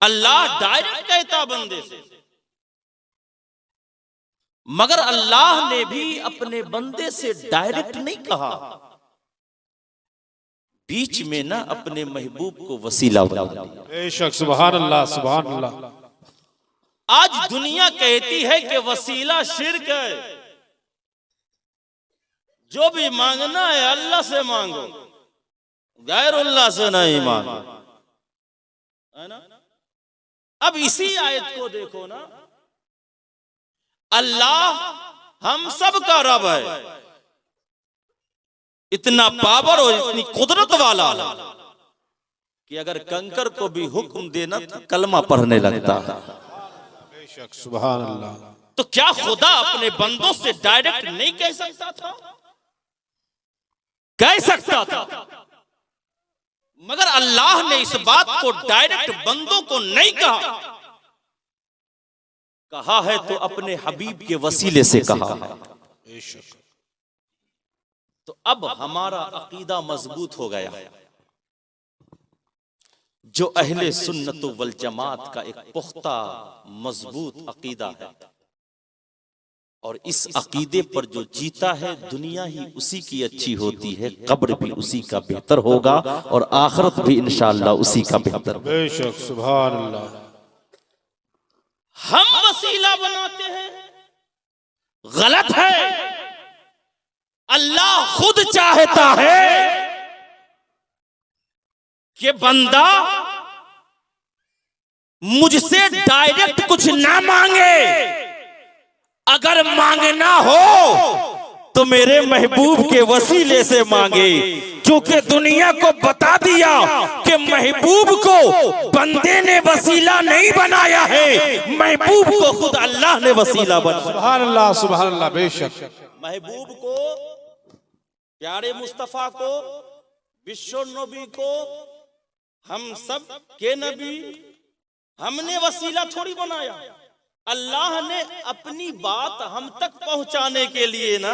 अल्लाह direct कहता बंदे से, मगर अल्लाह ने भी अपने बंदे से डायरेक्ट नहीं कहा, बीच में ना अपने महबूब को वसीला बना दिया। बेशक, सुभान अल्लाह, सुभान अल्लाह। आज दुनिया कहती है कि वसीला शिर्क है, जो भी मांगना है अल्लाह से मांगो, गैरुल्लाह से नहीं मांगो, है ना। अब इसी आयत को देखो ना, अल्लाह हम सब का रब है, इतना पावर और इतनी कुदरत वाला कि अगर कंकर को भी हुक्म देना तो कलमा पढ़ने लगता है। बेशक, सुभान अल्लाह। तो क्या खुदा अपने बंदों से डायरेक्ट नहीं कह सकता था? कह सकता था, मगर अल्लाह ने इस बात को डायरेक्ट बंदों को नहीं कहा। कहा है तो अपने हबीब के वसीले से कहा है। बेशक। तो अब हमारा अकीदा मजबूत हो गया, जो अहले सुन्नत वल जमात का एक पुख्ता मजबूत अकीदा है, और इस अकीदे पर जो जीता है दुनिया ही उसी की अच्छी होती है, कब्र भी उसी का बेहतर होगा और आखिरत भी इंशाअल्लाह उसी का बेहतर। बेशक, सुभान अल्लाह। हम वसीला बनाते हैं, गलत है। अल्लाह खुद चाहता है कि बंदा मुझसे डायरेक्ट कुछ ना मांगे, अगर मांगना हो तो मेरे महबूब के वसीले से मांगे, क्योंकि दुनिया को बता दिया कि महबूब को बंदे ने वसीला नहीं बनाया है, महबूब को खुद अल्लाह ने वसीला बनाया। सुभान अल्लाह, सुभान अल्लाह। बेशक, महबूब को, प्यारे मुस्तफा को, विश्व नबी को, हम सब के नबी, हमने वसीला थोड़ी बनाया। अल्लाह ने अपनी बात हम तक पहुंचाने के लिए ना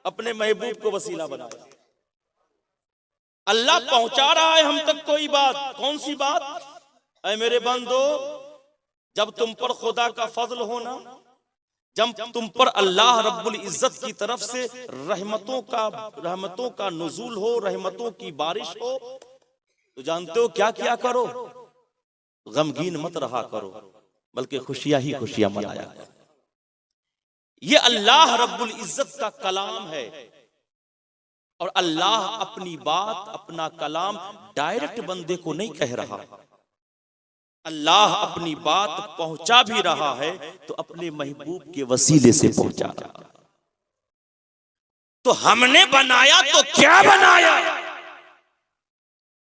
अपने महबूब को वसीला बनाया। अल्लाह पहुंचा रहा है हम तक कोई बात। कौन सी बात? ऐ मेरे बंदो, जब तुम पर खुदा का फजल हो ना, जब तुम पर अल्लाह रब्बुल इज्जत की तरफ से रहमतों का नुज़ूल हो, रहमतों की बारिश हो, तो जानते हो क्या क्या करो? गमगीन मत रहा करो, बल्कि खुशियां ही खुशियां मनाया करो। ये अल्लाह रब्बुल इज्जत का कलाम है, और अल्लाह अपनी बात, अपना कलाम डायरेक्ट बंदे को नहीं कह रहा। अल्लाह अपनी बात पहुंचा भी रहा है तो अपने महबूब के वसीले से पहुंचा रहा है। तो हमने बनाया तो क्या बनाया?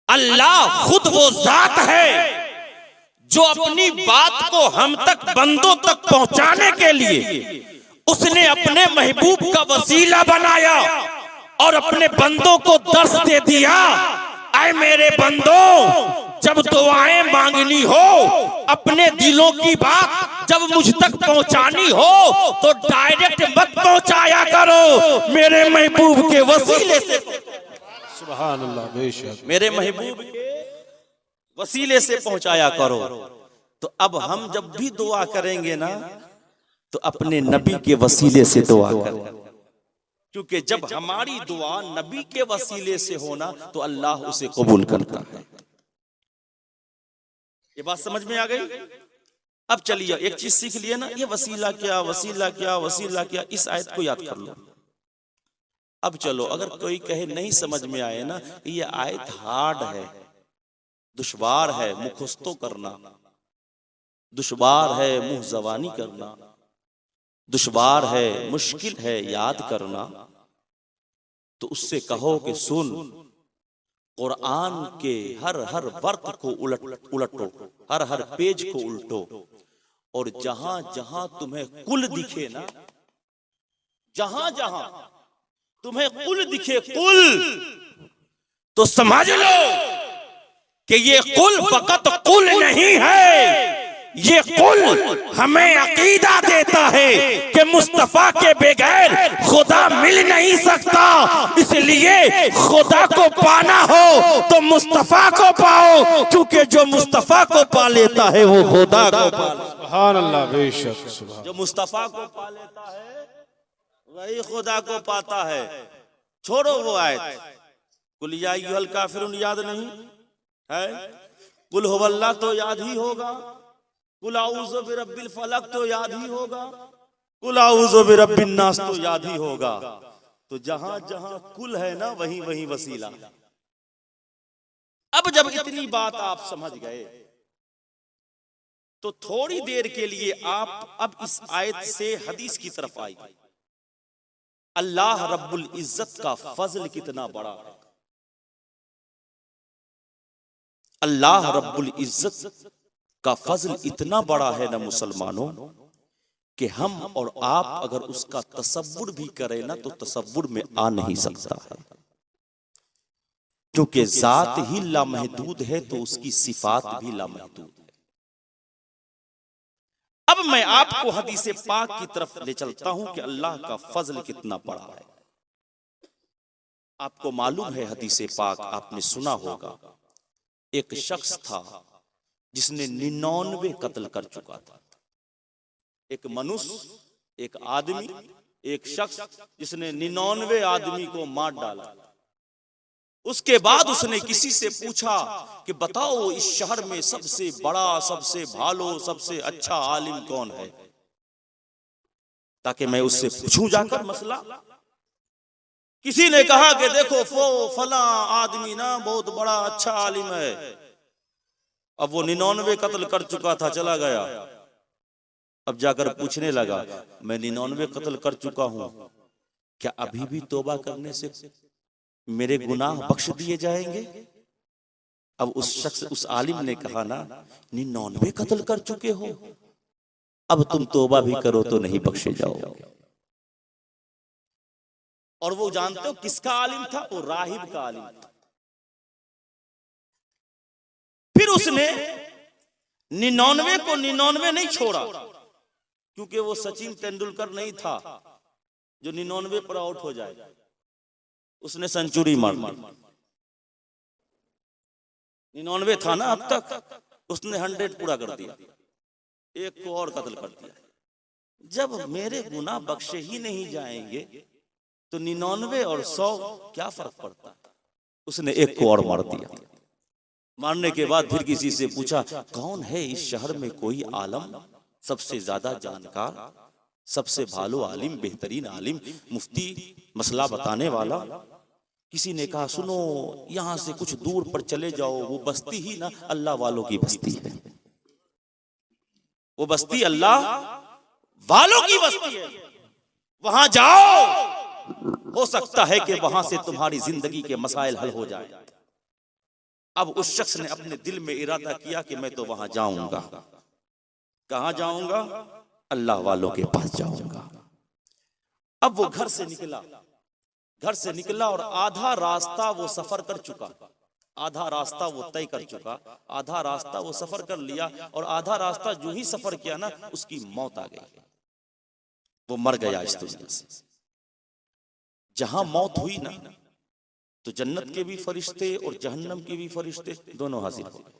अल्लाह खुद वो जात है जो अपनी बात को हम तक, बंदों तक पहुंचाने के लिए उसने अपने महबूब का वसीला बनाया और अपने बंदों को दर्श दे दिया। ऐ मेरे बंदों, जब दुआएं मांगनी हो, अपने दिलों की बात जब मुझ तक पहुंचानी हो, तो डायरेक्ट मत पहुंचाया करो, मेरे महबूब के वसीले से। सुभान अल्लाह। बेशक, मेरे महबूब के वसीले से पहुंचाया करो। तो अब हम जब भी दुआ करेंगे ना, तो अपने नबी के वसीले से दुआ करें, क्योंकि जब हमारी दुआ नबी के वसीले से होना तो अल्लाह उसे कबूल करता है। ये बात समझ में आ गई? अब चलिए एक चीज सीख लिए ना, ये वसीला क्या, वसीला क्या, वसीला क्या, इस आयत को याद कर लो। अब चलो, अगर कोई कहे नहीं समझ में आए ना, ये आयत हार्ड है, दुश्वार है मुखस्तो करना, दुश्वार है मुंह जबानी करना, दुश्वार है, मुश्किल है याद करना, तो उससे कहो कि सुन, कुरान के हर हर वर्त को उलटो, हर हर पेज को उल्टो, और जहां जहां तुम्हें कुल दिखे ना, जहां जहां तुम्हें कुल दिखे, कुल, तो समझ लो कि ये कुल फकत कुल नहीं है, ये कुल हमें अकीदा देता है कि मुस्तफा के बगैर खुदा मिल नहीं सकता, इसलिए खुदा को पाना हो तो मुस्तफा को पाओ, क्योंकि जो मुस्तफा को पा लेता है वो खुदा को पा लेता है। सुभान अल्लाह, बेशक सुभान। जो मुस्तफा को पा लेता है वही खुदा को पाता है। छोड़ो वो आयत, कुल या अय्युहल काफिरून याद नहीं है, कुल हुवल्लाह तो याद ही होगा, कुल आऊज़ु बिरब्बिल फलक तो याद ही होगा, कुल आऊज़ु बिरब्बिन नास तो याद ही होगा। तो जहां जहां कुल है ना वहीं वहीं वसीला। अब जब इतनी बात आप समझ गए तो थोड़ी देर के लिए आप अब इस आयत से हदीस की तरफ आए। अल्लाह रब्बुल इज्जत का फजल कितना बड़ा है। अल्लाह रब्बुल इज्जत का फजल इतना बड़ा है ना मुसलमानों, कि हम और आप अगर उसका तसव्वुर भी करें ना तो तसव्वुर में आ नहीं सकता है, क्योंकि जात ही लामहदूद है तो उसकी सिफात भी लामहदूद है। अब मैं आपको हदीस पाक की तरफ ले चलता हूं कि अल्लाह का फजल कितना बड़ा है। आपको मालूम है हदीस पाक आपने सुना होगा, एक शख्स था जिसने 99 कत्ल कर चुका था। एक मनुष्य, एक आदमी, एक शख्स जिसने 99 आदमी को मार डाला। उसके बाद उसने किसी से पूछा कि बताओ इस शहर में सबसे बड़ा, सबसे भालो, सबसे अच्छा आलिम कौन है, ताकि मैं उससे पूछूं जाकर मसला। किसी ने कहा कि देखो फला आदमी ना बहुत बड़ा अच्छा आलिम है। अब वो 99 कत्ल कर चुका था, चला गया। अब जाकर पूछने लगा, मैं 99 कत्ल कर चुका हूं, क्या अभी भी तौबा करने से मेरे गुनाह बख्श दिए जाएंगे? अब उस शख्स, उस आलिम ने कहा ना, 99 कत्ल कर चुके हो, अब तुम तौबा भी करो तो नहीं बख्शे जाओगे। और वो जानते हो किसका आलिम था? वो राहिब का आलिम था। फिर उसने 99 को 99 नहीं छोड़ा, क्योंकि वो सचिन तेंदुलकर नहीं था जो 99 पर आउट हो जाए। उसने सेंचुरी मार ली। 99 था ना अब तक, उसने 100 पूरा कर दिया, एक को और कत्ल कर दिया। जब मेरे गुनाह बख्शे ही नहीं जाएंगे तो 99 और 100 क्या फर्क पड़ता? उसने एक को और मार दिया। मारने के बाद फिर किसी से पूछा, कौन है इस शहर में कोई आलम, सबसे ज्यादा जानकार, सबसे भालो आलिम, बेहतरीन आलिम, मुफ्ती, मसला बताने वाला? किसी ने कहा, सुनो यहां से कुछ दूर पर चले जाओ, वो बस्ती ही ना अल्लाह वालों की बस्ती है। वो बस्ती अल्लाह वालों की बस्ती है, वहां जाओ, हो सकता है कि वहां से तुम्हारी जिंदगी के मसाइल हल हो जाए। अब उस शख्स ने अपने दिल में इरादा किया कि मैं तो वहां जाऊंगा। कहां जाऊंगा? अल्लाह वालों के पास जाऊंगा। अब वो घर से निकला और आधा रास्ता वो सफर कर चुका, आधा रास्ता वो तय कर चुका, आधा रास्ता वो सफर कर लिया, और आधा रास्ता जो ही सफर किया ना उसकी मौत आ गई, वो मर गया इस दुनिया से। जहां मौत हुई ना तो जन्नत के भी फरिश्ते और जहन्नम के भी फरिश्ते दोनों हाजिर हो गए।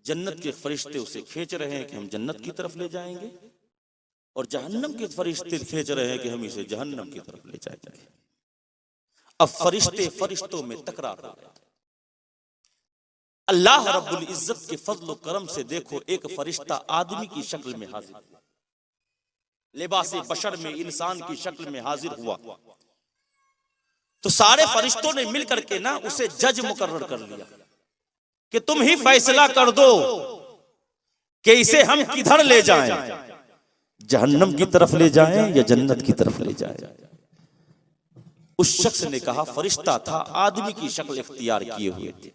जन्नत के फरिश्ते उसे खींच रहे हैं कि हम जन्नत की तरफ ले जाएंगे, और जहन्नम के फरिश्ते खींच रहे हैं कि हम इसे जहन्नम की तरफ ले जाएंगे। अब फरिश्ते फरिश्तों में तकरार हो गया। अल्लाह रब्बुल इज्जत के फजल करम से देखो, एक फरिश्ता आदमी की शक्ल में हाजिर हुआ, लिबास बशर में, इंसान की शक्ल में हाजिर हुआ। तो सारे फरिश्तों ने मिलकर के ना उसे जज मुकर्रर कर लिया कि तुम ही फैसला कर दो कि इसे हम किधर ले जाएं, जहन्नम की तरफ ले जाएं या जन्नत की तरफ ले जाएं। उस शख्स ने कहा, फरिश्ता था, आदमी की शक्ल इख्तियार किए हुए थे।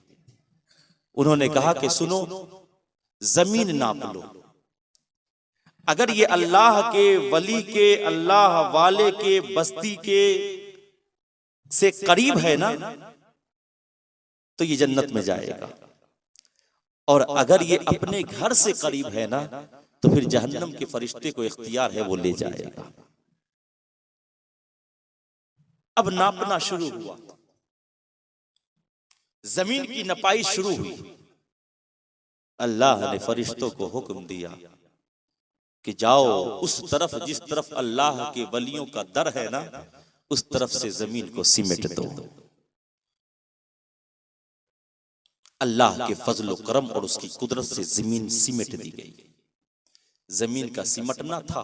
उन्होंने कहा कि सुनो, जमीन नाप लो, अगर ये अल्लाह के वली के, अल्लाह वाले के, बस्ती के से करीब है ना तो ये जन्नत में जाएगा, और अगर ये अपने घर से करीब है ना तो फिर जहन्नम के फरिश्ते को इख्तियार है, वो ले जाएगा। अब नापना शुरू हुआ, जमीन की नपाई शुरू हुई। अल्लाह ने फरिश्तों को हुक्म दिया कि जाओ उस तरफ जिस तरफ अल्लाह के वलियों का दर है ना, उस तरफ से जमीन को सिमट दो। अल्लाह के फजल करम और उसकी कुदरत से जमीन सिमट दी गई। जमीन का सिमटना था।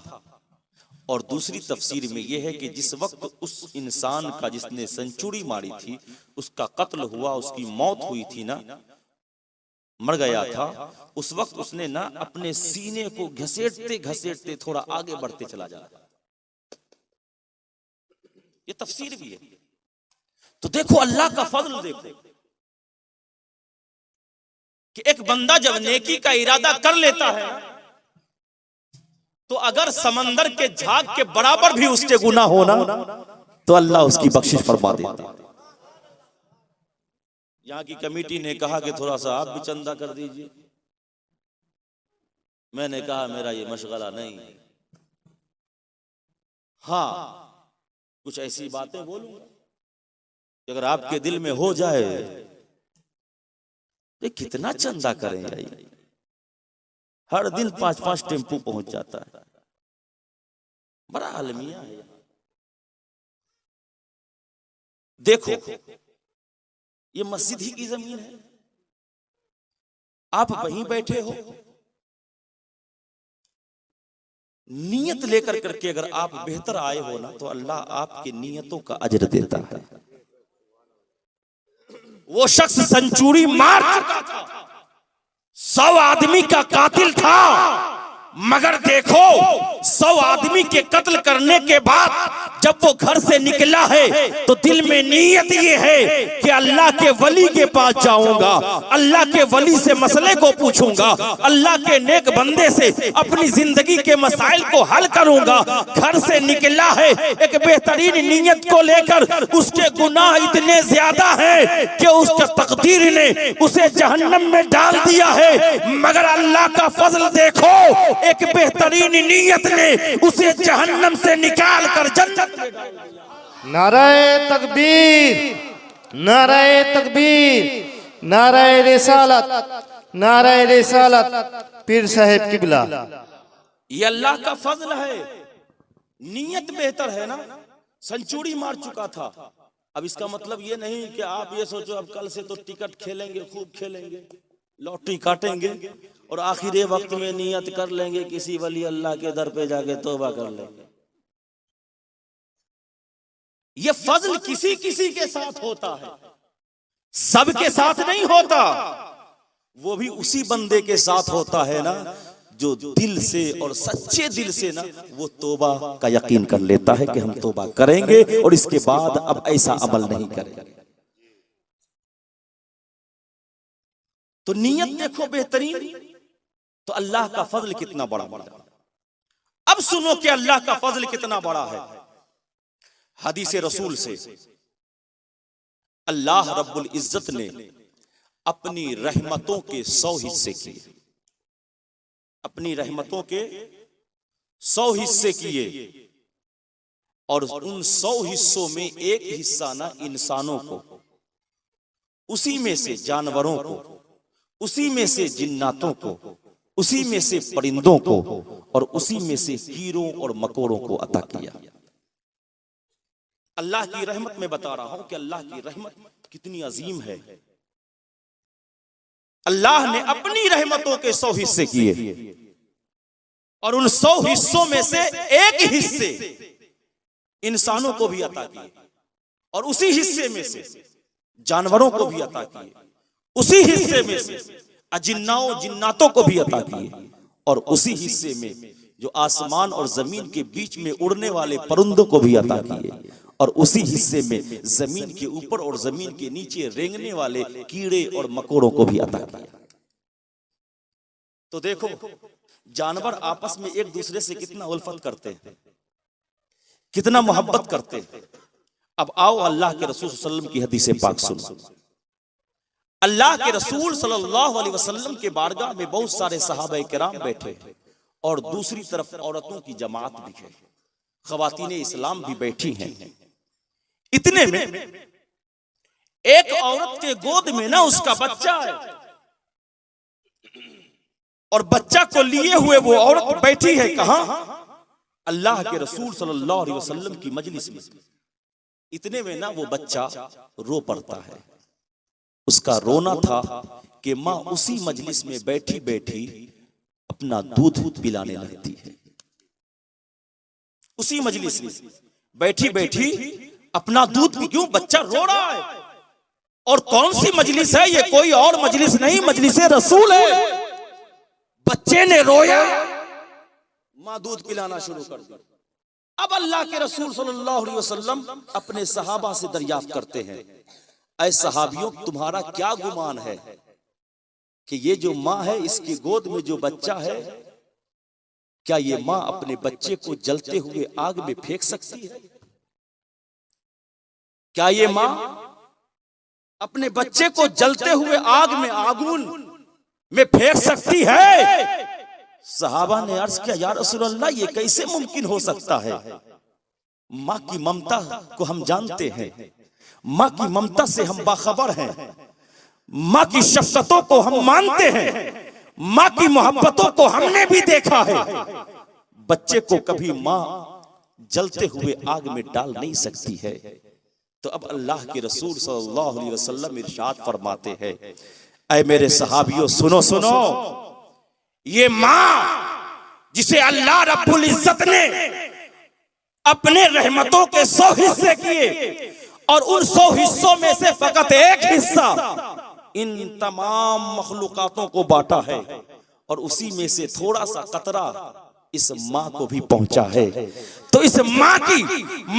और दूसरी तफसीर में यह है कि जिस वक्त उस इंसान का जिसने सेंचुरी मारी थी उसका कत्ल हुआ, उसकी मौत हुई थी ना, मर गया था, उस वक्त उसने ना अपने सीने को घसीटते घसीटते थोड़ा आगे बढ़ते चला जा रहा। ये तफसीर भी है। तो देखो अल्लाह का फजल देखो कि एक बंदा जब नेकी का इरादा कर लेता है तो अगर समंदर के झाग के बराबर भी उसके गुनाह होना तो अल्लाह उसकी बख्शिश फरमा देता है। यहाँ की कमेटी ने कहा कि थोड़ा सा आप भी चंदा कर दीजिए। मैंने कहा मेरा ये मशगला नहीं। हाँ, कुछ ऐसी बातें बोलूंगा कि अगर आपके दिल में हो जाए तो कितना चंदा करें भाई। हर दिन 5-5 टेम्पू पहुंच जाता है। बड़ा आलमिया है। देखो ये मस्जिद ही की जमीन है, आप वहीं बैठे हो, नियत लेकर करके अगर आप बेहतर आए हो ना तो अल्लाह आपकी नियतों का अजर देता है। वो शख्स सेंचुरी मार चुका था, 100 आदमी का कातिल था, मगर देखो 100 आदमी के कत्ल करने के बाद जब वो घर से निकला है तो दिल में नीयत ये है कि अल्लाह के वली के पास जाऊंगा, अल्लाह के वली से मसले को पूछूंगा, अल्लाह के नेक बंदे से अपनी जिंदगी के मसाइल को हल करूंगा। घर से निकला है एक बेहतरीन नीयत को लेकर, उसके गुनाह इतने ज्यादा हैं कि उसका तकदीर ने उसे जहन्नम में डाल दिया है, मगर अल्लाह का फजल देखो एक बेहतरीन नीयत ने उसे जहन्नम से निकाल कर जन्नत में डाल दिया। नाराए तकबीर, नाराए तकबीर, नाराए रिसालत, नाराए रिसालत, पीर साहिब किबला। ये अल्लाह का फजल है। नीयत बेहतर है ना। सेंचुरी मार चुका था। अब इसका मतलब ये नहीं कि आप ये सोचो अब कल से तो टिकट खेलेंगे, खूब खेलेंगे, लॉटरी काटेंगे और आखिरी वक्त में नियत कर लेंगे किसी वली अल्लाह के दर पे जाके तौबा कर लेंगे। ये फजल किसी किसी के साथ होता है, सबके साथ नहीं होता। वो भी उसी बंदे के साथ होता है ना जो दिल से और सच्चे दिल से ना वो तौबा का यकीन कर लेता है कि हम तौबा करेंगे और इसके बाद अब ऐसा अमल नहीं करेंगे। तो नियत देखो बेहतरीन, तो अल्लाह का फजल कितना बड़ा बड़ा। अब सुनो कि अल्लाह का फजल कितना बड़ा है। हदीस रसूल से अल्लाह रब्बुल इज्जत ने अपनी रहमतों के 100 हिस्से किए, अपनी रहमतों के 100 हिस्से किए और उन 100 हिस्सों में एक हिस्सा ना इंसानों को, उसी में से जानवरों को, उसी में से जिन्नातों को, उसी में से परिंदों को और उसी में से कीड़ों और मकोड़ों को अता किया। अल्लाह की रहमत में बता रहा हूं कि अल्लाह की रहमत कितनी अजीम है। अल्लाह ने अपनी रहमतों के 100 हिस्से किए और उन 100 हिस्सों में से एक हिस्से इंसानों को भी अता किए और उसी हिस्से में से जानवरों को भी अता किए, उसी हिस्से में से अजिन्नाओं जिन्नातों को भी अता किए और उसी हिस्से में जो आसमान और जमीन के बीच में उड़ने वाले परिंदों को भी अता किए और उसी हिस्से में जमीन के ऊपर और जमीन के नीचे रेंगने वाले कीड़े और मकोड़ों को भी अता किया। तो देखो जानवर आपस में एक दूसरे से कितना उल्फत करते हैं, कितना मोहब्बत करते हैं। अब आओ अल्लाह के रसूल सल्लल्लाहु अलैहि वसल्लम की हदीस पाक सुनो। अल्लाह के रसूल सल्लल्लाहु अलैहि वसल्लम के बारगाह में बहुत सारे सहाबा किराम बैठे और दूसरी तरफ औरतों की जमात भी है, ख़वातीने इस्लाम भी बैठी हैं। इतने में एक औरत के गोद में ना उसका बच्चा है और बच्चा को लिए हुए वो औरत बैठी है कहां? अल्लाह के रसूल सल्लल्लाहु अलैहि वसल्लम की मजलिस में। इतने में ना वो बच्चा रो पड़ता है। उसका रोना था कि माँ उसी मजलिस में बैठी बैठी अपना दूध पिलाने लगती है। उसी मजलिस में बैठी बैठी अपना दूध भी, क्यों बच्चा रो रहा है। और कौन सी मजलिस है ये? कोई और मजलिस नहीं, मजलिस रसूल है। बच्चे ने रोया, माँ दूध पिलाना शुरू कर दी। अब अल्लाह के रसूल सल्लल्लाहु अलैहि वसल्लम अपने सहाबा से दरियाफ्त करते हैं, ऐ सहाबियों तुम्हारा क्या गुमान है कि ये जो माँ है इसकी गोद में जो बच्चा है, क्या ये माँ अपने बच्चे को जलते हुए आग में फेंक सकती है? क्या ये माँ अपने बच्चे को जलते हुए आग में, आगून में फेंक सकती है? सहाबा ने अर्ज किया, या रसूल अल्लाह ये कैसे मुमकिन हो सकता है? माँ की ममता को हम जानते हैं, माँ की ममता से हम बाखबर हैं, माँ की शफ़क़तों को हम मानते हैं, माँ की मोहब्बतों को हमने भी देखा है। बच्चे को कभी माँ जलते हुए आग में डाल नहीं सकती है। तो अब अल्लाह के रसूल सल्लल्लाहु अलैहि वसल्लम इरशाद फरमाते हैं, ऐ मेरे सहाबियों सुनो सुनो, ये माँ जिसे अल्लाह रब्बुल इज्जत ने अपने रहमतों के 100 हिस्से किए और उन 100 हिस्सों में से फकत एक हिस्सा इन तमाम मखलूकातों को बांटा है और उसी में से थोड़ा सा कतरा इस माँ को भी पहुंचा है। तो इस माँ की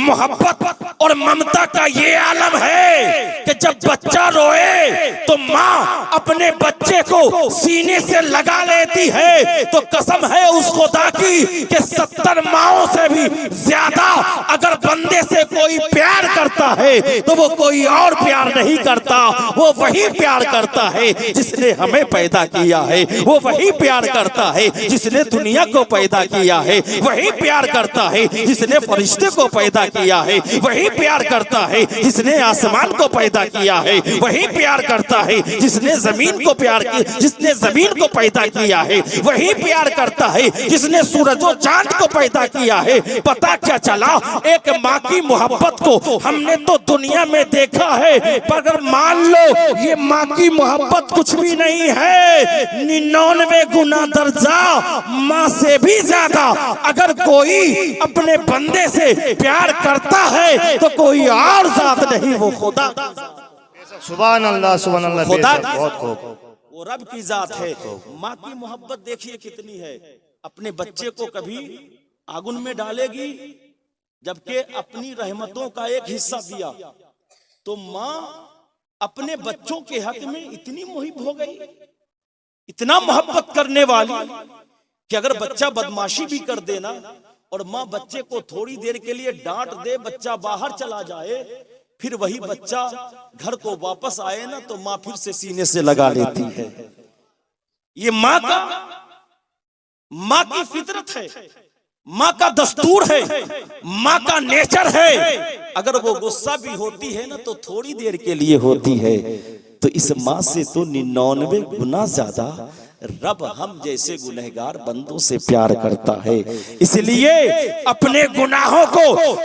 मोहब्बत और ममता का ये आलम है कि जब बच्चा रोए तो माँ अपने बच्चे को सीने से लगा लेती है। तो कसम है उस खुदा की कि 70 माओं से भी ज्यादा अगर बंदे से कोई प्यार करता है तो वो कोई और प्यार नहीं करता, वो वही प्यार करता है जिसने हमें पैदा किया है, वो वही प्यार करता है जिसने दुनिया को पैदा किया है, वही प्यार करता है जिसने फरिश्ते को पैदा किया है, वही प्यार करता है जिसने आसमान को पैदा किया है, वही प्यार करता है जिसने जमीन को प्यार किया, जिसने जमीन को पैदा किया है, वही प्यार करता है जिसने सूरज और चांद को पैदा किया है। पता क्या चला, एक माँ की मोहब्बत को हमने तो दुनिया में देखा है, पर अगर मान लो ये माँ की मोहब्बत कुछ भी नहीं है, 99 गुना दर्जा माँ से भी ज्यादा अगर कोई अपने बंदे से प्यार करता है तो कोई और जात नहीं, वो खुदा। सुभान अल्लाह, सुभान अल्लाह, खुदा बहुत खूब, वो रब की जात है। माँ की मोहब्बत देखिए कितनी है, अपने बच्चे को कभी आगुन में डालेगी, जबकि अपनी रहमतों का एक हिस्सा दिया। तो माँ अपने बच्चों के हक में इतनी मुहिब हो गई, इतना मोहब्बत करने वाली कि अगर बच्चा बदमाशी भी कर देना और माँ बच्चे को थोड़ी देर के लिए डांट दे, बच्चा बाहर चला जाए, फिर वही बच्चा घर को वापस आए ना तो माँ फिर से सीने से लगा लेती है। ये माँ की फितरत है, माँ का दस्तूर है, माँ का नेचर है। अगर वो गुस्सा भी होती है ना तो थोड़ी देर के लिए होती है। तो इस माँ से तो 99 गुना ज्यादा रब हम जैसे गुनहगार बंदों से प्यार करता है। इसलिए अपने गुनाहों को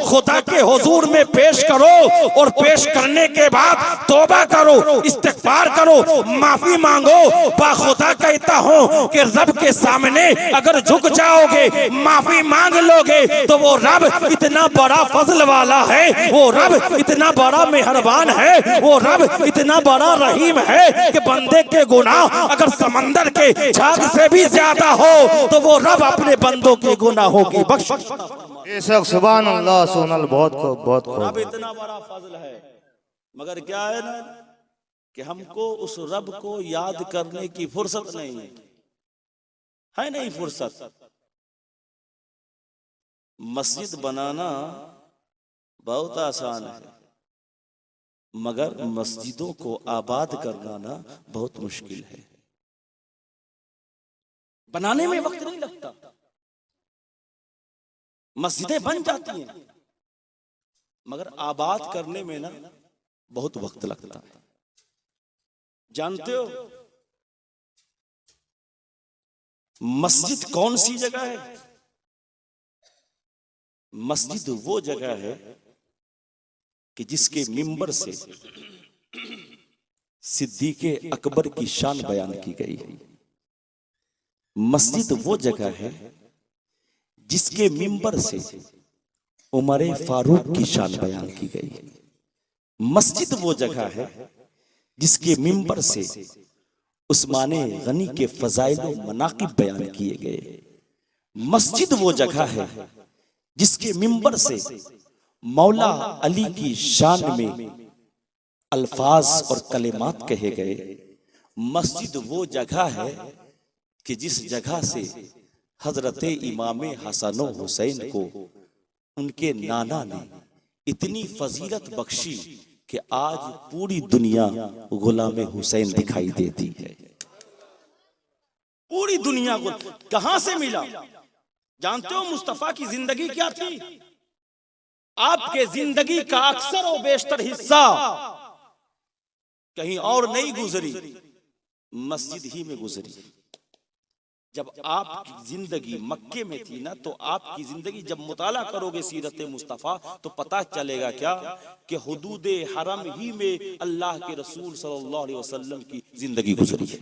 खुदा के हुजूर में पेश करो और पेश करने के बाद तौबा करो, इस्तिग़फ़ार करो, माफी मांगो। बाखुदा कहता हूँ कि रब के सामने अगर झुक जाओगे, माफी मांग लोगे तो वो रब इतना बड़ा फजल वाला है, वो रब इतना बड़ा मेहरबान है, वो रब इतना बड़ा रहीम है कि बंदे के गुनाह अगर समंदर के झाग से भी ज्यादा हो तो वो रब अपने बंदों के गुनाहों की बख्श। बेशक, सुभान अल्लाह, सुभान अल्लाह, बहुत खूब, बहुत खूब। रब इतना बड़ा फजल है, मगर क्या है ना कि हमको उस रब को याद करने की फुर्सत नहीं है, नहीं फुर्सत। मस्जिद बनाना बहुत आसान है, मगर मस्जिदों को आबाद करना ना बहुत मुश्किल है। बनाने में वक्त नहीं लगता, मस्जिदें बन जाती हैं, मगर आबाद करने में ना बहुत वक्त लगता है। जानते हो मस्जिद कौन सी जगह है? मस्जिद वो जगह है कि जिसके मिंबर से सिद्दीक़े अकबर की शान बयान की गई है। मस्जिद वो जगह है जिसके मिंबर से उमर फारूक की शान बयान की गई है। मस्जिद वो जगह है जिसके मिंबर से उस्मान गनी के फजाइल व मनाकिब बयान किए गए। मस्जिद वो जगह है जिसके मिंबर से मौला अली की शान में अल्फाज और कलिमात कहे गए। मस्जिद वो जगह है कि जिस जगह से हजरत इमाम हसन व हुसैन को उनके नाना ने इतनी फजीलत बख्शी कि आज पूरी दुनिया गुलाम हुसैन दिखाई देती है। पूरी दुनिया को कहां से मिला? जानते हो मुस्तफा की जिंदगी क्या थी? आपके जिंदगी का अक्सर और बेशतर हिस्सा कहीं और नहीं गुजरी, मस्जिद ही में गुजरी। जब आपकी जिंदगी मक्के में थी ना, तो आपकी जिंदगी जब मुताला करोगे सीरत मुस्तफा तो पता चलेगा क्या कि हुदूद हरम ही में अल्लाह के रसूल सल्लल्लाहु अलैहि वसल्लम की जिंदगी गुजरी है।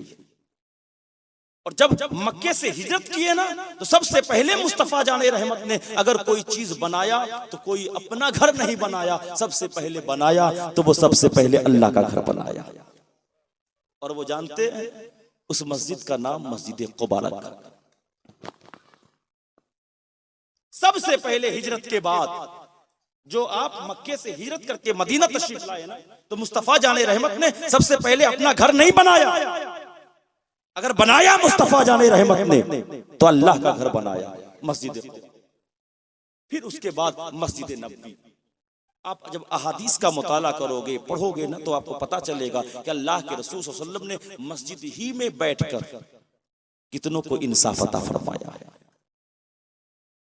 और जब मक्के से हिजरत किए ना, तो सबसे पहले मुस्तफा जाने रहमत ने अगर कोई चीज बनाया तो कोई अपना घर नहीं बनाया, सबसे पहले बनाया तो वो सबसे पहले अल्लाह का घर बनाया। और वो जानते हैं उस मस्जिद का नाम मस्जिद कुबा रखा। सबसे पहले हिजरत के बाद जो आप मक्के से हिजरत करके मदीना तशरीफ लाए ना, तो मुस्तफा जाने रहमत ने सबसे पहले अपना घर नहीं बनाया। अगर बनाया मुस्तफा जाने रहमत ने तो अल्लाह का घर बनाया, मस्जिद कुबा। फिर उसके बाद मस्जिद नबवी। आप जब अहादीस का मुताला करोगे, पढ़ोगे ना, तो आपको पता चलेगा कि अल्लाह के रसूल सल्लल्लाहु अलैहि वसल्लम ने मस्जिद ही में बैठकर कितनों को इंसाफ अता फरमाया है।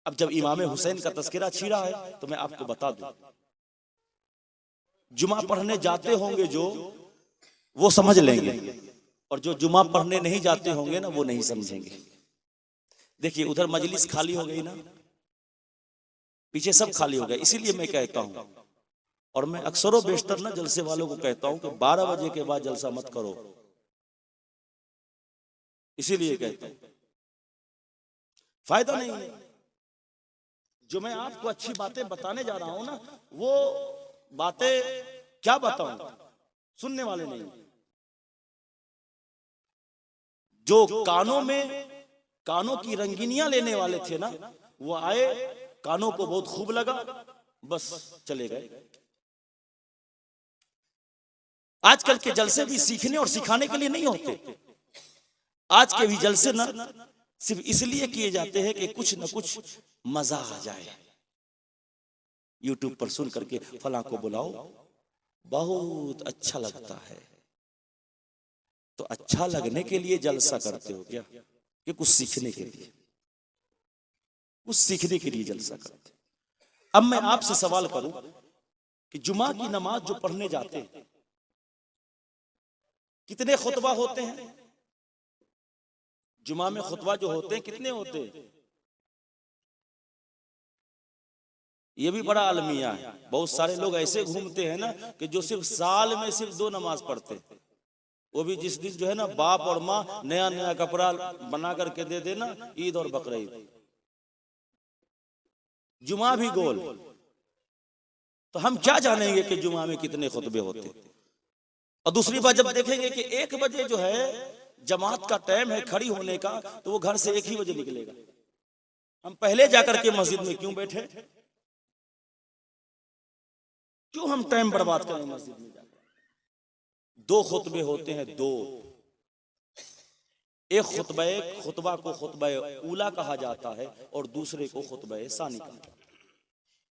अब जब इमाम हुसैन का तस्करा छिड़ा है तो मैं आपको बता दूं, जुमा पढ़ने जाते होंगे जो, वो समझ लेंगे, और जो जुमा पढ़ने नहीं जाते होंगे ना, वो नहीं समझेंगे। देखिए उधर मजलिस खाली हो गई ना, पीछे सब खाली हो गया। इसीलिए मैं कहता हूं, और मैं अक्सर बेशतर ना जलसे वालों को कहता हूं कि 12 बजे के बाद जलसा मत करो। इसीलिए कहता हूं फायदा नहीं है। जो मैं आपको अच्छी बातें बताने जा रहा हूं ना, वो बातें क्या बताऊं, सुनने वाले नहीं। जो कानों की रंगीनियां लेने वाले थे ना, वो आए, कानों को बहुत खूब लगा, बस चले गए। आजकल के जलसे भी सीखने और सिखाने के लिए नहीं होते। आज के भी जलसे ना सिर्फ इसलिए किए जाते हैं कि कुछ न कुछ मजा आ जाए। यूट्यूब पर सुन करके फलां को बुलाओ, बहुत अच्छा लगता है। तो अच्छा लगने के लिए जलसा करते हो क्या, कि कुछ सीखने के लिए? कुछ सीखने के लिए जलसा करते। अब मैं आपसे सवाल करूं कि जुमा की नमाज जो पढ़ने जाते हैं, कितने खुतबा होते हैं? जुमा में खुतबा जो होते हैं कितने होते हैं? ये भी बड़ा अलमिया है। बहुत सारे लोग ऐसे घूमते हैं ना कि जो सिर्फ साल में सिर्फ 2 नमाज पढ़ते हैं, वो भी जिस दिन जो है ना बाप और माँ नया नया कपड़ा बना करके दे देना, ईद और बकरीद, जुमा भी गोल। तो हम क्या जानेंगे कि जुमा में कितने खुतबे होते। और दूसरी बात, जब देखेंगे कि 1 बजे जो है जमात का टाइम है खड़ी होने का, तो वो घर से 1 ही बजे निकलेगा। हम पहले जाकर के मस्जिद में क्यों बैठे? क्यों हम टाइम बर्बाद करें मस्जिद में जाकर? 2 खुतबे होते हैं, 2। एक खुतबा को खुतबा ऊला कहा जाता है और दूसरे को खुतबा सानी कहा जाता है।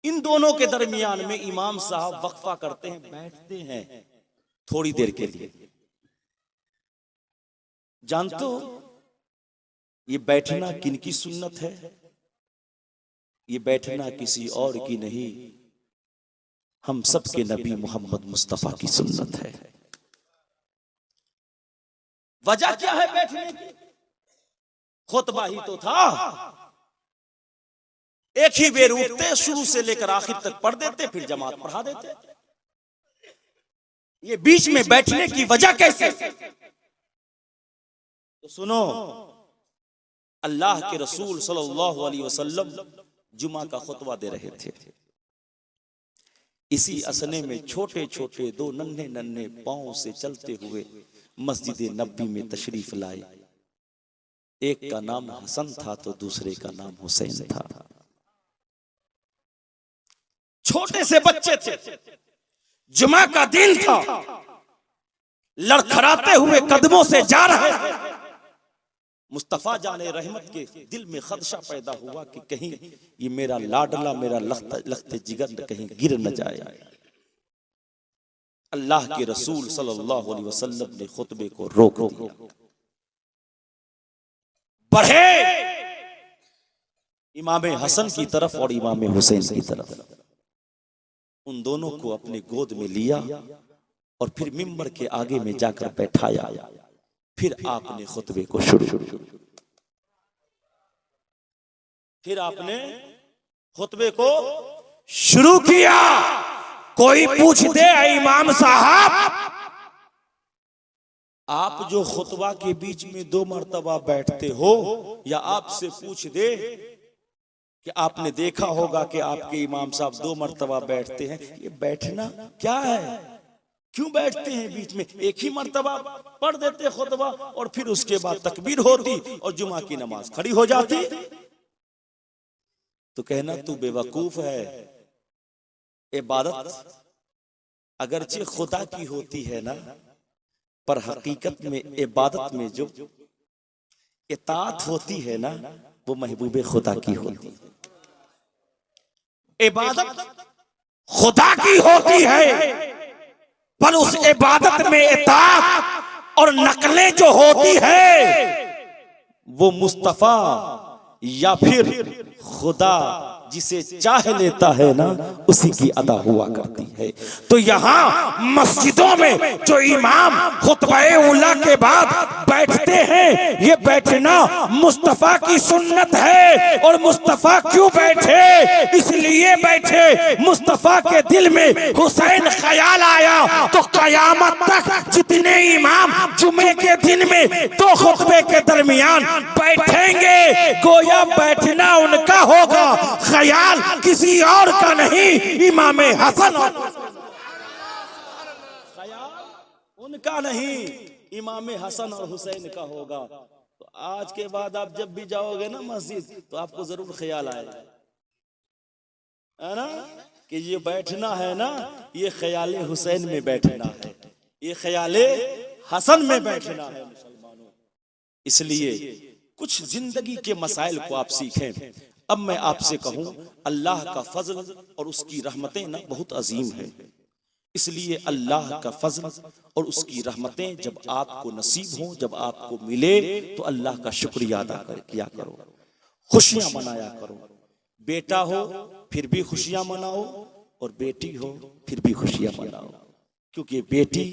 इन दोनों के दरमियान में इमाम साहब वक्फा करते हैं, बैठते हैं थोड़ी देर के लिए। जानते हो ये बैठना किनकी सुन्नत है? ये बैठना किसी और की नहीं, हम सब के नबी मोहम्मद मुस्तफा की सुन्नत है। वजह क्या है बैठने की? खुतबा ही तो था, एक ही बेर उठते, शुरू से लेकर आखिर तक पढ़ देते, फिर जमात पढ़ा देते। ये बीच में बैठने की वजह कैसे? तो सुनो, अल्लाह के रसूल सल्लल्लाहु अलैहि वसल्लम जुमा का खुतबा दे रहे थे। इसी असने में छोटे छोटे दो नन्हे नन्हे पांव से चलते हुए मस्जिद नबी में तशरीफ लाए। एक का नाम हसन था तो दूसरे का नाम हुसैन था। छोटे से बच्चे थे, जुमा का दिन था, लड़खड़ाते हुए कदमों से जा रहे थे। मुस्तफा जाने रहमत के दिल में खदशा पैदा हुआ कि कहीं ये मेरा लाडला, मेरा लख्ते जिगर कहीं गिर न जाए। अल्लाह के रसूल सल्लल्लाहु अलैहि वसल्लम ने खुतबे को रोक दिया। बढ़े इमाम हसन की तरफ और इमाम हुसैन की तरफ, उन दोनों को अपने गोद में लिया और फिर मिंबर के आगे में जाकर बैठाया। फिर आपने खुतबे को शुरू किया। कोई पूछ दे इमाम साहब, आप जो खुतबा के बीच में 2 मरतबा बैठते हो, या आपसे पूछ दे कि आपने देखा होगा कि आपके इमाम साहब 2 मरतबा बैठते हैं, ये बैठना क्या है? क्यों बैठते हैं बीच में? एक ही मर्तबा पढ़ देते खुतबा और फिर उसके बाद तकबीर होती और जुमा की नमाज खड़ी हो जाती। तो कहना तू बेवकूफ है। इबादत अगरचे खुदा की होती है ना, पर हकीकत में इबादत में जो इताअत होती है ना, वो महबूबे खुदा की होती है। इबादत खुदा की होती है, पर उस इबादत में इताअत और नकलें जो होती है, वो मुस्तफा या फिर खुदा जिसे चाह लेता है ना, उसी की अदा हुआ करती है। तो यहाँ मस्जिदों में जो इमाम खुतबे उला के बाद बैठते हैं, ये बैठना मुस्तफा की सुन्नत है। और मुस्तफा क्यों बैठे? इसलिए बैठे, मुस्तफा के दिल में हुसैन ख्याल आया तो कयामत तक जितने इमाम जुमे के दिन में 2 खुतबे के दरमियान बैठेंगे, गोया बैठना उनका होगा, ख्याल किसी और का नहीं। इमाम हसन ख्याल उनका नहीं, इमाम हसन और हुसैन का होगा। तो आज के बाद आप जब भी जाओगे ना मस्जिद, तो आपको जरूर ख्याल आएगा, है ना, कि ये बैठना है ना, ये ख्याले हुसैन में बैठना है, ये ख्याले हसन में बैठना है मुसलमानों। इसलिए कुछ जिंदगी के मसाइल को आप सीखें। अब मैं आपसे कहूं, अल्लाह का फजल और उसकी रहमतें ना बहुत अजीम है। इसलिए अल्लाह का फजल और उसकी रहमतें जब आपको नसीब हो, जब आपको मिले, तो अल्लाह का शुक्रिया अदा किया करो, खुशियां मनाया करो। बेटा हो फिर भी खुशियां मनाओ, और बेटी हो फिर भी खुशियां मनाओ, क्योंकि बेटी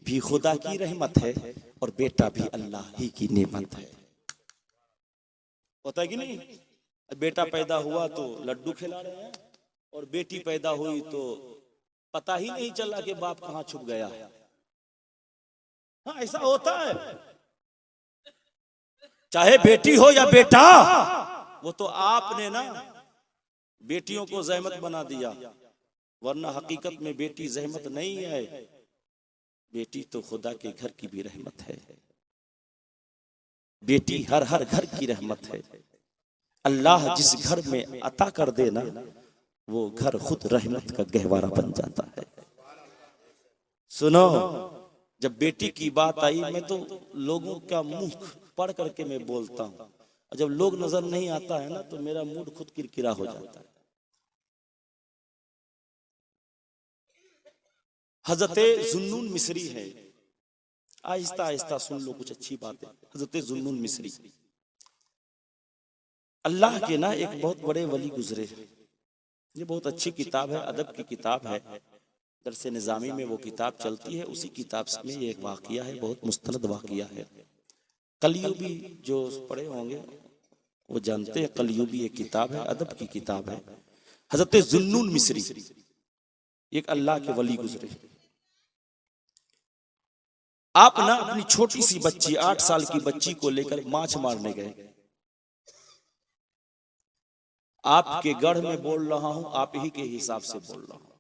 भी खुदा की रहमत है और बेटा भी अल्लाह ही की नेमत है। होता है कि नहीं? बेटा पैदा हुआ तो लड्डू खिला रहे हैं, और बेटी पैदा हुई तो पता ही नहीं चला कि बाप कहां छुप गया। हाँ, ऐसा होता है। चाहे बेटी हो या बेटा, वो तो आपने ना बेटियों को जहमत बना दिया, वरना हकीकत में बेटी जहमत नहीं है। बेटी तो खुदा के घर की भी रहमत है। बेटी हर हर घर की रहमत है। अल्लाह जिस घर में अता कर देना, वो घर खुद रहमत का गहवारा बन जाता है। सुनो, जब बेटी की बात आई, मैं तो लोगों का मुंह पढ़ करके मैं बोलता हूँ, और जब लोग नजर नहीं आता है ना, तो मेरा मूड खुद किरकिरा हो जाता है। हजरत जुन्नून मिस्री है, आहिस्ता आहिस्ता सुन लो कुछ अच्छी बातें। हजरत जुन्नून मिस्री अल्लाह के ना एक बहुत बड़े वली गुजरे। ये बहुत अच्छी किताब है, अदब की किताब है, दरसे निज़ामी में वो किताब चलती है। उसी किताब में ये एक वाक़िया है, बहुत मुस्तनद वाक़िया है। कलयुगी जो पढ़े होंगे वो जानते हैं, कलयुगी एक किताब है, अदब की किताब है। हजरत जुन्नून मिस्री एक अल्लाह के वली गुजरे। आप ना अपनी छोटी सी बच्ची 8 साल की बच्ची को लेकर माछ मारने गए। आपके गढ़ में बोल रहा हूं, आप ही के हिसाब से बोल रहा हूं।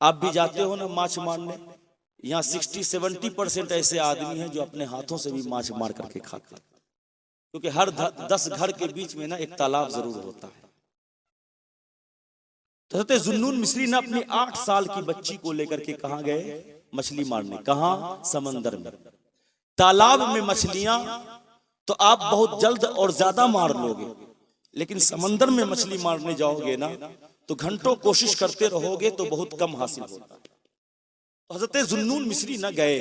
आप भी जाते हो ना माछ मारने। यहाँ 60-70% ऐसे आदमी हैं जो अपने हाथों से भी माछ मार करके खाते हैं, क्योंकि हर 10 घर के बीच में ना एक तालाब जरूर होता है। तो हज़रत जुन्नून मिस्री ने अपनी 8 साल की बच्ची को लेकर के कहाँ गए? मछली मारने। कहाँ? समंदर में। तालाब में मछलियां तो आप बहुत जल्द और ज्यादा मार लोगे, लेकिन समंदर में मछली मारने जाओगे ना तो घंटों कोशिश करते रहोगे तो बहुत कम हासिल होता है। तो हज़रत जुन्नून मिस्री न गए।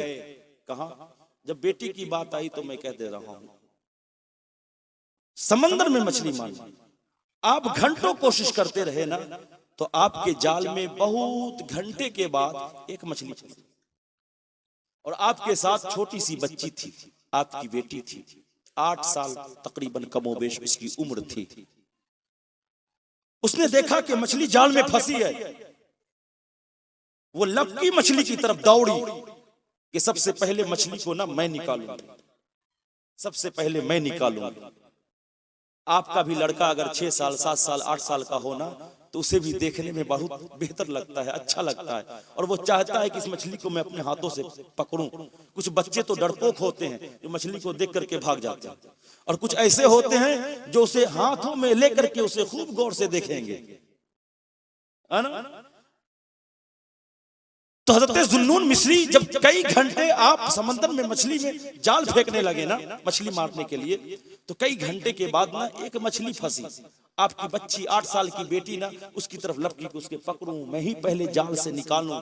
कहाँ? जब बेटी की बात आई तो मैं कह दे रहा हूं, समंदर में मछली मारना। आप घंटों कोशिश करते रहे ना तो आपके जाल में बहुत घंटे के बाद एक मछली फंसी, और आपके साथ छोटी सी बच्ची थी, आपकी बेटी थी, 8 साल तकरीबन कमोबेश उसकी उम्र थी। उसने देखा कि मछली जाल में फंसी है। वो लपकी मछली की तरफ दौड़ी कि सबसे पहले मछली को ना मैं निकालूंगा, सबसे पहले मैं निकालूंगा। आपका भी लड़का अगर 6 साल 7 साल 8 साल का हो ना तो उसे भी देखने में बहुत बेहतर लगता है, अच्छा लगता है, और वो चाहता है कि इस मछली को मैं अपने हाथों से पकड़ूं। कुछ बच्चे तो डरपोक होते हैं जो मछली को देख करके भाग जाते हैं, और कुछ ऐसे होते हैं जो उसे हाथों में लेकर के उसे खूब गौर से देखेंगे, है ना। तो हज़रत जुन्नून मिस्री जब कई घंटे आप समंदर में मछली में जाल फेंकने लगे ना मछली मारने के लिए, तो कई घंटे के बाद ना एक मछली फंसी। आपकी बच्ची 8 साल की बेटी ना उसकी तरफ लपकी कि उसके पकड़ूं, मैं ही पहले जाल से निकालूं।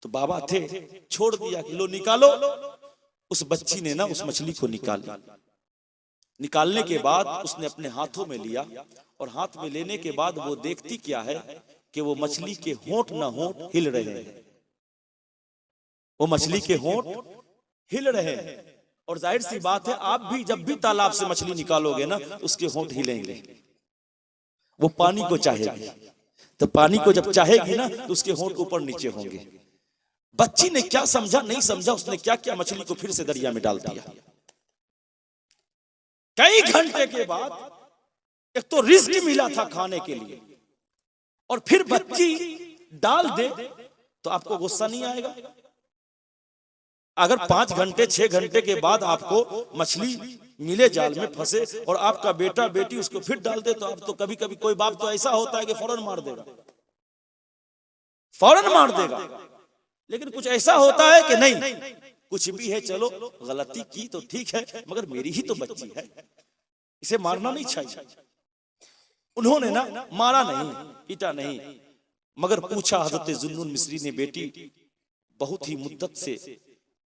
तो बाबा थे, छोड़ दिया कि लो निकालो। उस बच्ची ने ना उस मछली को निकाला। निकालने के बाद उसने अपने हाथों में लिया, और हाथ में लेने के बाद वो देखती क्या है कि वो मछली के होंठ ना होंठ हिल रहे हैं। वो मछली के होंठ हिल रहे हैं, और जाहिर सी बात है आप भी जब भी तालाब से मछली निकालोगे ना उसके होंठ हिलेंगे। वो पानी को चाहेगी, तो पानी को जब चाहेगी ना तो उसके होंठ ऊपर नीचे होंगे। बच्ची ने क्या समझा नहीं समझा, उसने क्या किया, मछली को फिर से दरिया में डाल दिया। कई घंटे के बाद एक तो रिस्क मिला था खाने के लिए, और फिर बच्ची डाल दे तो आपको गुस्सा नहीं आएगा? अगर 5 घंटे 6 घंटे के बाद आपको मछली मिले जाल में फंसे और आपका बेटा बेटी उसको फिर डाल दे, तो आप तो कभी कभी कोई बाप तो ऐसा होता है कि फौरन मार देगा, फौरन मार देगा। लेकिन कुछ ऐसा होता है कि नहीं, कुछ भी है, चलो गलती की तो ठीक है, मगर मेरी ही तो बच्ची है, इसे मारना नहीं चाहिए। उन्होंने ना मारा नहीं, पीटा नहीं, मगर पूछा। हज़रत जुन्नून मिस्री ने, बेटी बहुत ही मुद्दत से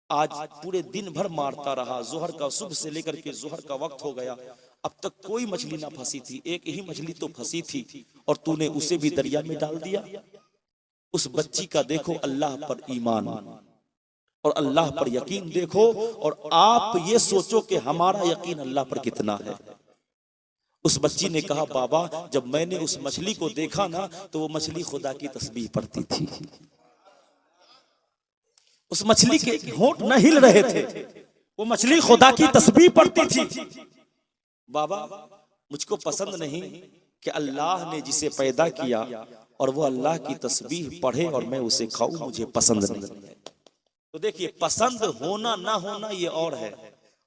आज पूरे दिन भर मारता रहा, जोहर का सुबह से लेकर के जोहर का वक्त हो गया, अब तक कोई मछली ना फंसी थी, एक ही मछली तो फंसी थी, और तूने उसे भी दरिया में डाल दिया। उस बच्ची का देखो अल्लाह पर ईमान और अल्लाह पर यकीन देखो, और आप ये सोचो कि हमारा यकीन अल्लाह पर कितना है। उस बच्ची ने कहा, बाबा जब मैंने उस मछली को देखा ना तो वो मछली खुदा की तस्बीह पढ़ती थी। उस मछली के होंठ न हिल रहे थे, वो मछली खुदा की तस्बीह पढ़ती थी। बाबा मुझको पसंद नहीं कि अल्लाह ने जिसे पैदा किया और वो अल्लाह की तस्बीह पढ़े और मैं उसे खाऊं, मुझे पसंद नहीं। तो देखिए, पसंद होना ना होना ये और है,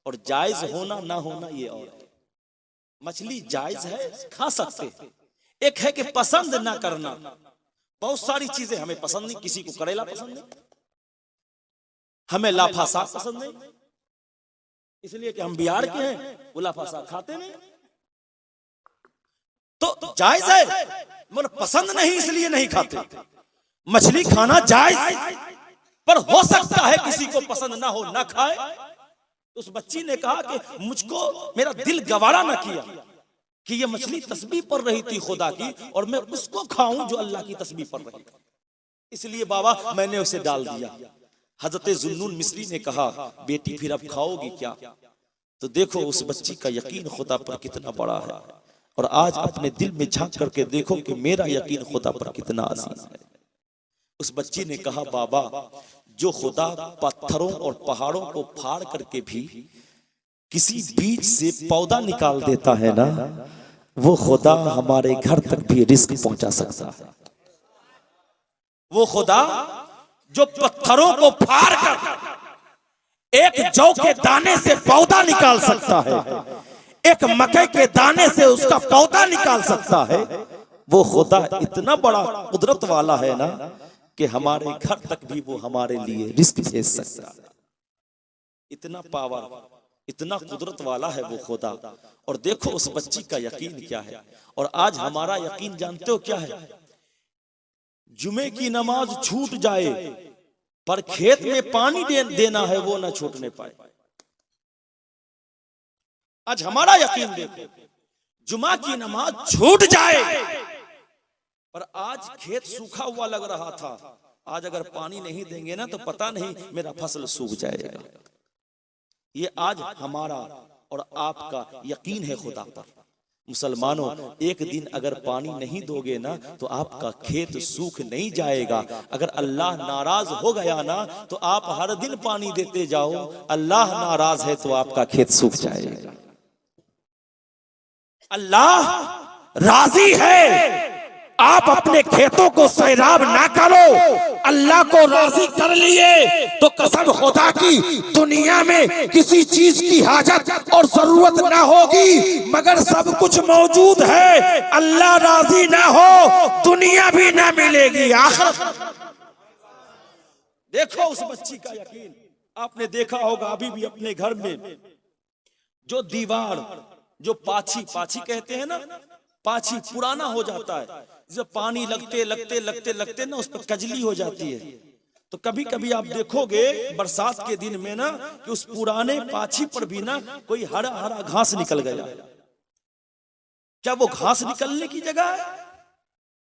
और जायज होना ना होना ये और है। मछली जायज है, खा सकते हैं। एक है कि पसंद ना करना। बहुत सारी चीजें हमें पसंद नहीं, किसी को करेला पसंद नहीं, हमें लाफा साग पसंद नहीं, इसलिए कि हम बिहार के हैं, वो लाफा साग खाते नहीं। तो जायज है, मगर पसंद नहीं इसलिए नहीं खाते। मछली खाना जायज, पर हो सकता है किसी को पसंद ना हो, ना खाए। उस बच्ची ने कहा कि मुझको मेरा दिल गवारा ना किया कि ये मछली तस्बीह पढ़ रही थी खुदा की और मैं उसको खाऊं जो अल्लाह की तस्बीह पढ़ रही थी, इसलिए बाबा मैंने उसे डाल दिया। हजरत जुन्नून मिस्री ने कहा, बेटी फिर अब खाओगी क्या? तो देखो उस बच्ची का यकीन खुदा पर कितना बड़ा है, और आज अपने दिल में झांक करके देखो कि मेरा यकीन खुदा पर कितना अजीज है। उस बच्ची ने कहा, बाबा जो खुदा पत्थरों और पहाड़ों को फाड़ करके भी किसी बीज से पौधा निकाल देता है ना, वो खुदा हमारे घर तक भी रिस्क पहुंचा सकता है। वो खुदा जो पत्थरों को फाड़ कर एक जौ के दाने से पौधा निकाल सकता है, एक मकई के दाने से उसका पौधा निकाल सकता है, वो खुदा इतना बड़ा कुदरत वाला है ना कि हमारे घर तक भी वो हमारे लिए रिस्क भेज सकता है। इतना पावर, इतना कुदरत वाला है वो खुदा। और देखो उस बच्ची का यकीन क्या है, और आज हमारा यकीन जानते हो क्या है? जुमे की नमाज छूट जाए पर खेत में पानी देना है वो ना छूटने पाए। आज हमारा यकीन देखो, जुमा की नमाज छूट जाए पर आज खेत सूखा हुआ लग रहा था, आज अगर पानी नहीं देंगे ना तो पता नहीं मेरा फसल सूख जाएगा। ये आज हमारा और आपका यकीन है खुदा पर। मुसलमानों, एक दिन अगर पानी नहीं दोगे ना तो आपका खेत सूख नहीं जाएगा। अगर अल्लाह नाराज हो गया ना तो आप हर दिन पानी देते जाओ, अल्लाह नाराज है तो आपका खेत सूख जाएगा। अल्लाह राजी है, आप अपने खेतों को सैराब ना करो, अल्लाह को राजी कर लिए तो कसम खुदा की दुनिया में किसी चीज की हाजत और जरूरत ना होगी, मगर सब कुछ मौजूद है। अल्लाह राजी ना हो दुनिया भी ना मिलेगी, आखिर। देखो उस बच्ची का यकीन। आपने देखा होगा अभी भी अपने घर में जो दीवार, जो पाछी कहते हैं ना, पाछी पुराना हो जाता है, जब पानी लगते लगते लगते लगते ना उस पर कजली हो जाती है। तो कभी कभी आप देखोगे बरसात के दिन में ना कि उस पुराने पाछी पर भी ना कोई हरा हरा घास निकल गया। क्या वो घास निकलने की जगह है?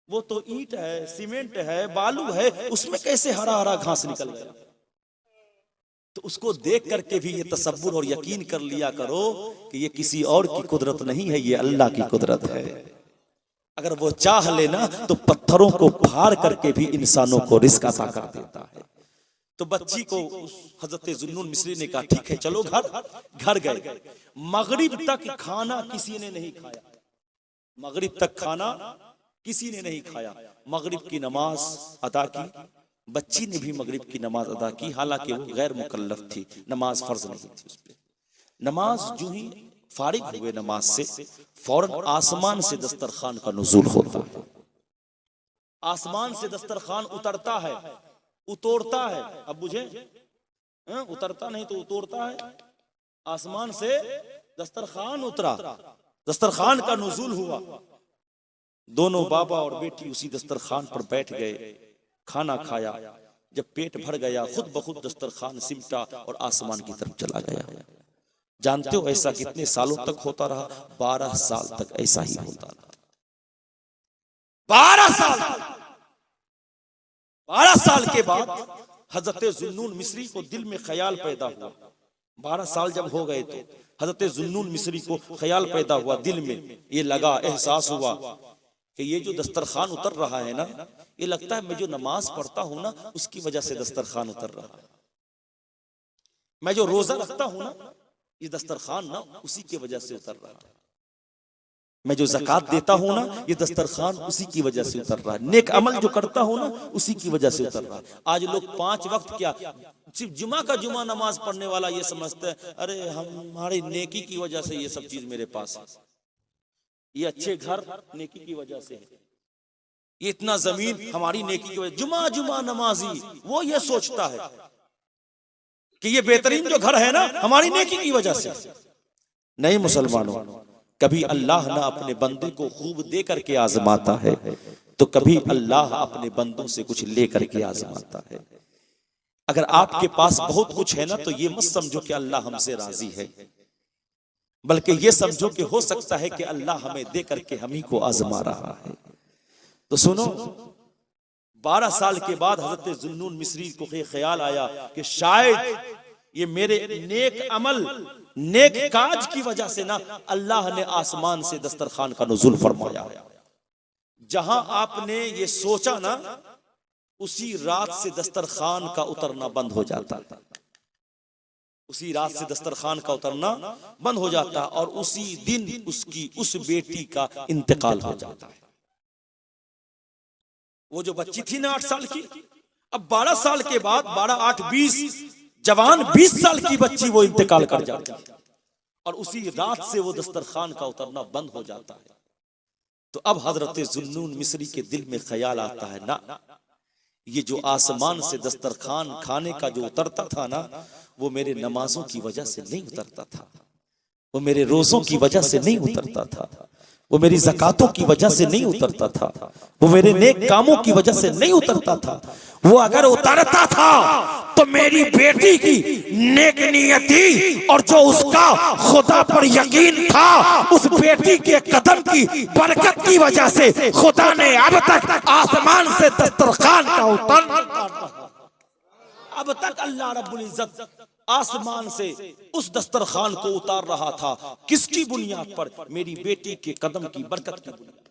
वो तो ईंट है, सीमेंट है, बालू है, उसमें कैसे हरा हरा घास निकल गया? तो उसको देख करके भी ये तसव्वुर और यकीन कर लिया करो कि ये किसी और की कुदरत नहीं है, ये अल्लाह की कुदरत है। अगर वो चाह लेना तो पत्थरों को फाड़ करके भी इंसानों को रिस्क अता कर देता है। तो बच्ची को हजरत जुन्नून मिस्री ने कहा, ठीक है चलो घर गए। मगरिब तक खाना किसी ने नहीं खाया, मगरिब तक खाना किसी ने नहीं खाया। मगरिब की नमाज अदा की, बच्ची ने भी मगरिब की नमाज अदा की, हालांकि वो गैर मुकल्लफ थी, नमाज फर्ज नहीं थी उस पर। नमाज जो ही फारिग हुए नमाज से, फौरन आसमान से दस्तरखान का नुज़ूल होता है। आसमान से दस्तरखान उतरता है, उतोड़ता है। अब बुझे, उतरता नहीं तो उतोड़ता है। आसमान से दस्तरखान उतरा, दस्तरखान का नुज़ूल हुआ। दोनों बाबा और बेटी उसी दस्तरखान पर बैठ गए, खाना खाया। जब पेट भर गया खुद ब खुद दस्तरखान सिमटा और आसमान की तरफ चला गया। जानते हो ऐसा कितने सालों तक होता रहा? 12 साल तक ऐसा ही होता रहा। 12 साल। 12 साल के बाद हजरत जुन्नून मिस्री को दिल में ख्याल पैदा हुआ। 12 साल जब हो गए तो हजरत जुन्नून मिस्री को ख्याल पैदा हुआ, दिल में ये लगा, एहसास हुआ कि ये जो दस्तरखान उतर रहा है ना, ये लगता है मैं जो नमाज पढ़ता हूं ना उसकी वजह से दस्तरखान उतर रहा है। मैं जो रोजा रखता हूं ना, ये दस्तरखान ना उसी की वजह से उतर रहा है। मैं जो ज़कात देता हूं ना, ये दस्तरखान उसी की वजह से उतर रहा है। नेक अमल जो करता हूं ना, उसी की वजह से उतर रहा है। आज लोग 5 वक्त क्या, सिर्फ जुमा का जुमा नमाज पढ़ने वाला ये समझते हैं अरे हमारी नेकी की वजह से ये सब चीज मेरे पास है, ये अच्छे घर नेकी की वजह से है, ये इतना जमीन हमारी नेकी की वजह। जुमा जुमा नमाजी वो ये सोचता है कि ये बेहतरीन जो घर है ना हमारी नेकी की वजह से। नहीं मुसलमानों, कभी अल्लाह ना अपने बंदे को खूब दे करके आजमाता है, तो कभी अल्लाह अपने बंदों से कुछ लेकर के आजमाता है। अगर आपके पास बहुत कुछ है ना, तो ये मत समझो कि अल्लाह हमसे राजी है, बल्कि ये समझो कि हो सकता है कि अल्लाह हमें दे करके हम ही को आजमा रहा है। तो सुनो, 12 साल के बाद हजरत जुन्नून मिस्री को ख्याल आया कि शायद ये मेरे नेक अमल, नेक काज की वजह से ना अल्लाह ने आसमान से दस्तरखान का नुज़ुल फरमाया। जहां आपने ये सोचा ना, उसी रात से दस्तरखान का उतरना बंद हो जाता था। उसी रात से दस्तरखान का उतरना बंद हो जाता और उसी दिन उसकी उस बेटी का इंतकाल हो जाता है। वो जो बच्ची थी ना 8 साल की, अब 12 साल के बाद 12, 8, 20 जवान 20 साल की बच्ची वो इंतकाल कर जाती है और उसी रात से वो दस्तरखान का उतरना बंद हो जाता है। तो अब हजरत जुन्नून मिस्री के दिल में ख्याल आता है ना, ये जो आसमान से दस्तरखान खाने का जो उतरता था ना, वो मेरे नमाजों की वजह से नहीं उतरता था, वो मेरे रोजों की वजह से नहीं उतरता था, वो मेरी ज़कातों की वजह से नहीं उतरता था, वो मेरे नेक कामों की वजह से नहीं उतरता था। वो अगर उतरता था तो मेरी बेटी की नेक नियति और जो उसका खुदा पर यकीन था, उस बेटी के कदम की बरकत की वजह से खुदा ने अब तक आसमान से दस्तरखान का उतरना, अब तक अल्लाह रब्बुल इज्जत आसमान से उस दस्तरखान को उतार रहा था। किसकी बुनियाद पर? मेरी बेटी के कदम की बरकत की बुनियाद।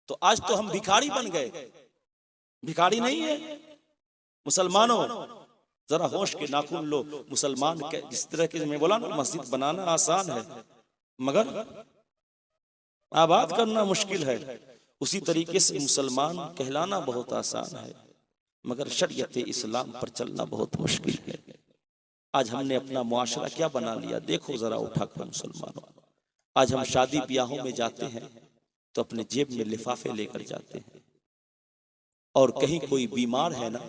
तो आज तो हम भिखारी बन गए। भिखारी नहीं है मुसलमानों, जरा होश के नाखून लो। मुसलमान जिस तरह के मैं बोला ना, मस्जिद बनाना आसान है मगर आबाद करना मुश्किल है, उसी तरीके से मुसलमान कहलाना बहुत आसान है मगर शरीयत इस्लाम पर चलना बहुत मुश्किल है। आज हमने अपना मुआशरा क्या बना लिया, देखो जरा उठाकर मुसलमानों। आज हम शादी ब्याहों में जाते हैं तो अपने जेब में लिफाफे लेकर जाते हैं, और कहीं कोई बीमार है ना,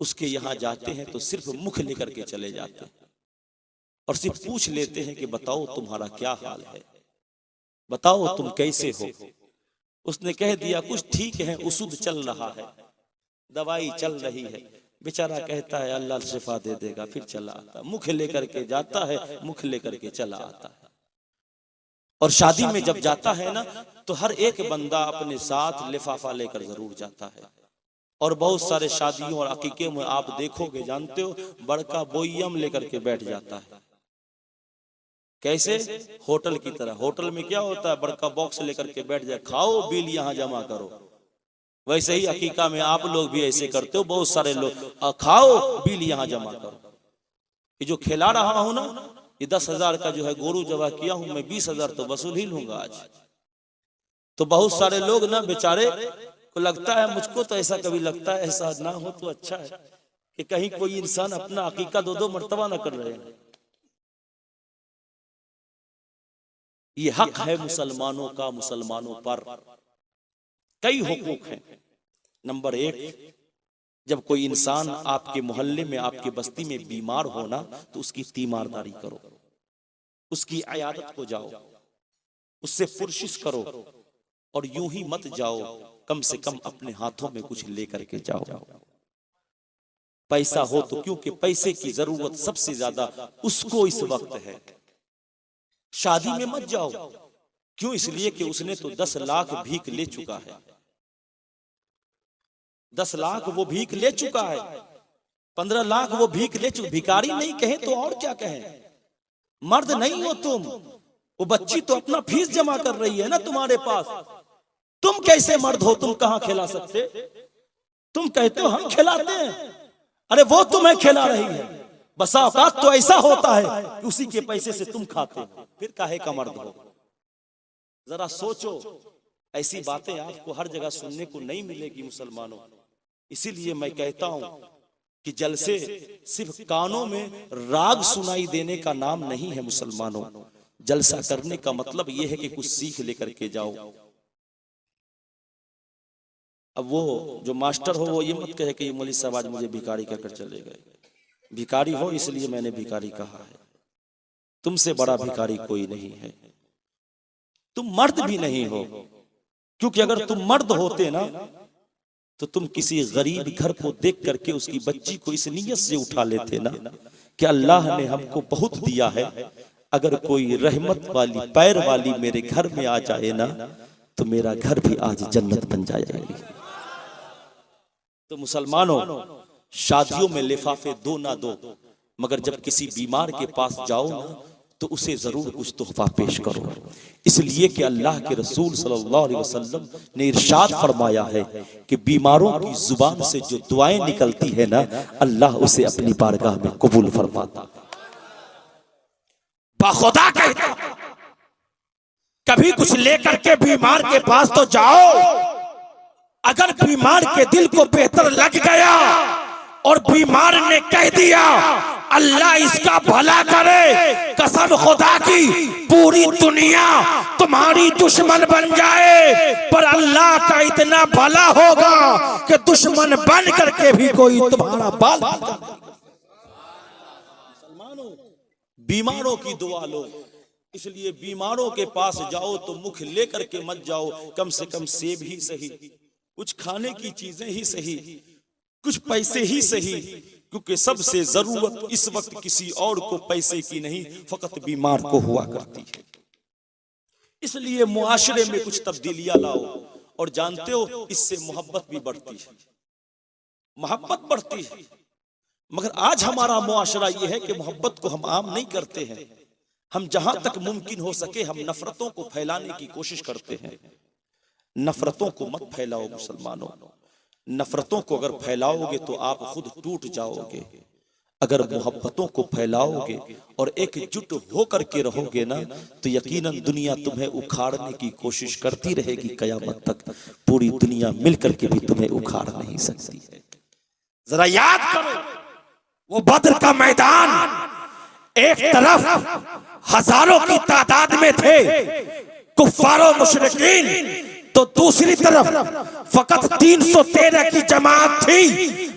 उसके यहाँ जाते हैं तो सिर्फ मुख लेकर के चले जाते हैं और सिर्फ पूछ लेते हैं कि बताओ तुम्हारा क्या हाल है, बताओ तुम कैसे हो। उसने कह दिया कुछ ठीक है, उसूद चल रहा है, दवाई चल रही है। बेचारा कहता है अल्लाह शिफा दे देगा, फिर चला आता, मुख लेकर के जाता है, मुख लेकर के चला आता है। और शादी में जब जाता है ना, तो हर एक बंदा अपने साथ लिफाफा लेकर जरूर जाता है। और बहुत सारे शादियों और अकीके में आप देखोगे, जानते हो, बड़का बोयम लेकर के बैठ जाता है। कैसे? होटल की तरह। होटल में क्या होता है, बड़का बॉक्स लेकर के बैठ जाए, खाओ बिल यहाँ जमा करो। वैसे ही अकीका में आप लोग भी ऐसे करते हो, बहुत सारे लोग, खाओ बिल यहाँ जमा करो। ये जो खिला रहा हूं ना, ये 10,000 का जो है गोरू जमा किया हूं मैं, 20,000 तो वसूल ही लूंगा आज। तो बहुत सारे लोग ना बेचारे को लगता है, मुझको तो ऐसा कभी लगता है, ऐसा ना हो तो अच्छा है कि कहीं कोई इंसान अपना अकीका 2-2 मर्तबा ना कर रहे हैं। ये हक है मुसलमानों का, मुसलमानों पर कई हुकूक हैं। नंबर 1, जब कोई इंसान आपके मोहल्ले में, आपके बस्ती में बीमार हो ना, तो उसकी तीमारदारी करो, उसकी अयादत को जाओ, उससे पुरशिश करो, और यूं ही मत जाओ, कम से कम अपने हाथों में कुछ लेकर के जाओ। पैसा हो तो, क्योंकि पैसे की जरूरत सबसे ज्यादा उसको इस वक्त है। शादी में मत जाओ, क्यों? इसलिए कि उसने तो 10 लाख भीख ले चुका है, 10 लाख वो भीख ले चुका है, 15 लाख वो भीख ले चुका। भिखारी नहीं कहे तो और क्या कहें? मर्द नहीं हो तुम, वो बच्ची तो अपना फीस जमा कर रही है ना तुम्हारे पास। तुम कैसे मर्द हो? तुम कहां खिला सकते? तुम कहते हो हम खिलाते हैं, अरे वो तुम्हें खिला रही है। बसा औकात तो ऐसा होता है कि उसी के पैसे से तुम खाते हो, फिर काहे का मर्द हो? जरा सोचो, ऐसी बातें आपको हर जगह सुनने को नहीं मिलेगी मुसलमानों। इसीलिए मैं कहता हूं कि जलसे सिर्फ कानों में राग सुनाई देने का नाम नहीं है मुसलमानों। जलसा करने का मतलब यह है कि कुछ सीख लेकर के जाओ। अब वो जो मास्टर हो, वो ये मत कहे कि ये मौलवी साहब आज मुझे भिखारी कहकर चले गए। भिखारी हो इसलिए मैंने भिखारी कहा है, तुमसे बड़ा भिखारी कोई नहीं है। तुम मर्द भी नहीं हो क्योंकि अगर तुम मर्द होते ना तो तुम किसी गरीब घर को देख करके उसकी बच्ची को इस नीयत से उठा लेते ना कि अल्लाह ने हमको बहुत दिया है, अगर कोई रहमत वाली पैर वाली मेरे घर में आ जाए ना तो मेरा घर भी आज जन्नत बन जाएगी। तो मुसलमानों, शादियों में लिफाफे दो ना दो, मगर जब किसी बीमार के पास जाओ ना तो उसे जरूर कुछ तोहफा पेश करो। इसलिए कि अल्लाह के रसूल सल्लल्लाहु अलैहि वसल्लम ने इरशाद फरमाया है कि बीमारों की जुबान से जो दुआएं निकलती है ना, अल्लाह उसे अपनी बारगाह में कबूल फरमाता। बाखुदा कहता कभी कुछ लेकर के बीमार के पास तो जाओ, अगर बीमार के दिल को बेहतर लग गया और बीमार ने कह दिया अल्लाह इसका भला करे, कसम खुदा की पूरी दुनिया तुम्हारी दुश्मन बन जाए पर अल्लाह का इतना भला होगा कि दुश्मन बन करके भी कोई तुम्हारा बाल। बीमारों की दुआ लो, इसलिए बीमारों के पास जाओ तो मुख लेकर के मत जाओ, कम से कम सेब ही सही, कुछ खाने की चीजें ही सही, कुछ पैसे ही सही, क्योंकि सबसे जरूरत इस वक्त किसी और को पैसे की नहीं, फकत बीमार को हुआ करती है। इसलिए मुआशरे में कुछ तब्दीलियां लाओ, और जानते हो इससे मोहब्बत भी बढ़ती है, मोहब्बत बढ़ती है। मगर आज हमारा मुआशरा यह है कि मोहब्बत को हम आम नहीं करते हैं। हम जहां तक मुमकिन हो सके हम नफरतों को फैलाने की कोशिश करते हैं। नफरतों को मत फैलाओ मुसलमानों, नफरतों को अगर फैलाओगे तो आप खुद टूट जाओगे। अगर मोहब्बतों को फैलाओगे और एकजुट होकर के रहोगे ना तो यकीनन दुनिया तुम्हें उखाड़ने की कोशिश करती रहेगी, कयामत तक पूरी दुनिया मिलकर के भी तुम्हें उखाड़ नहीं सकती है। जरा याद करो वो बद्र का मैदान, एक तरफ हजारों की तादाद में थे कुफ्फारो मुशरिकीन, तो दूसरी तरफ फकत 313 की जमात थी,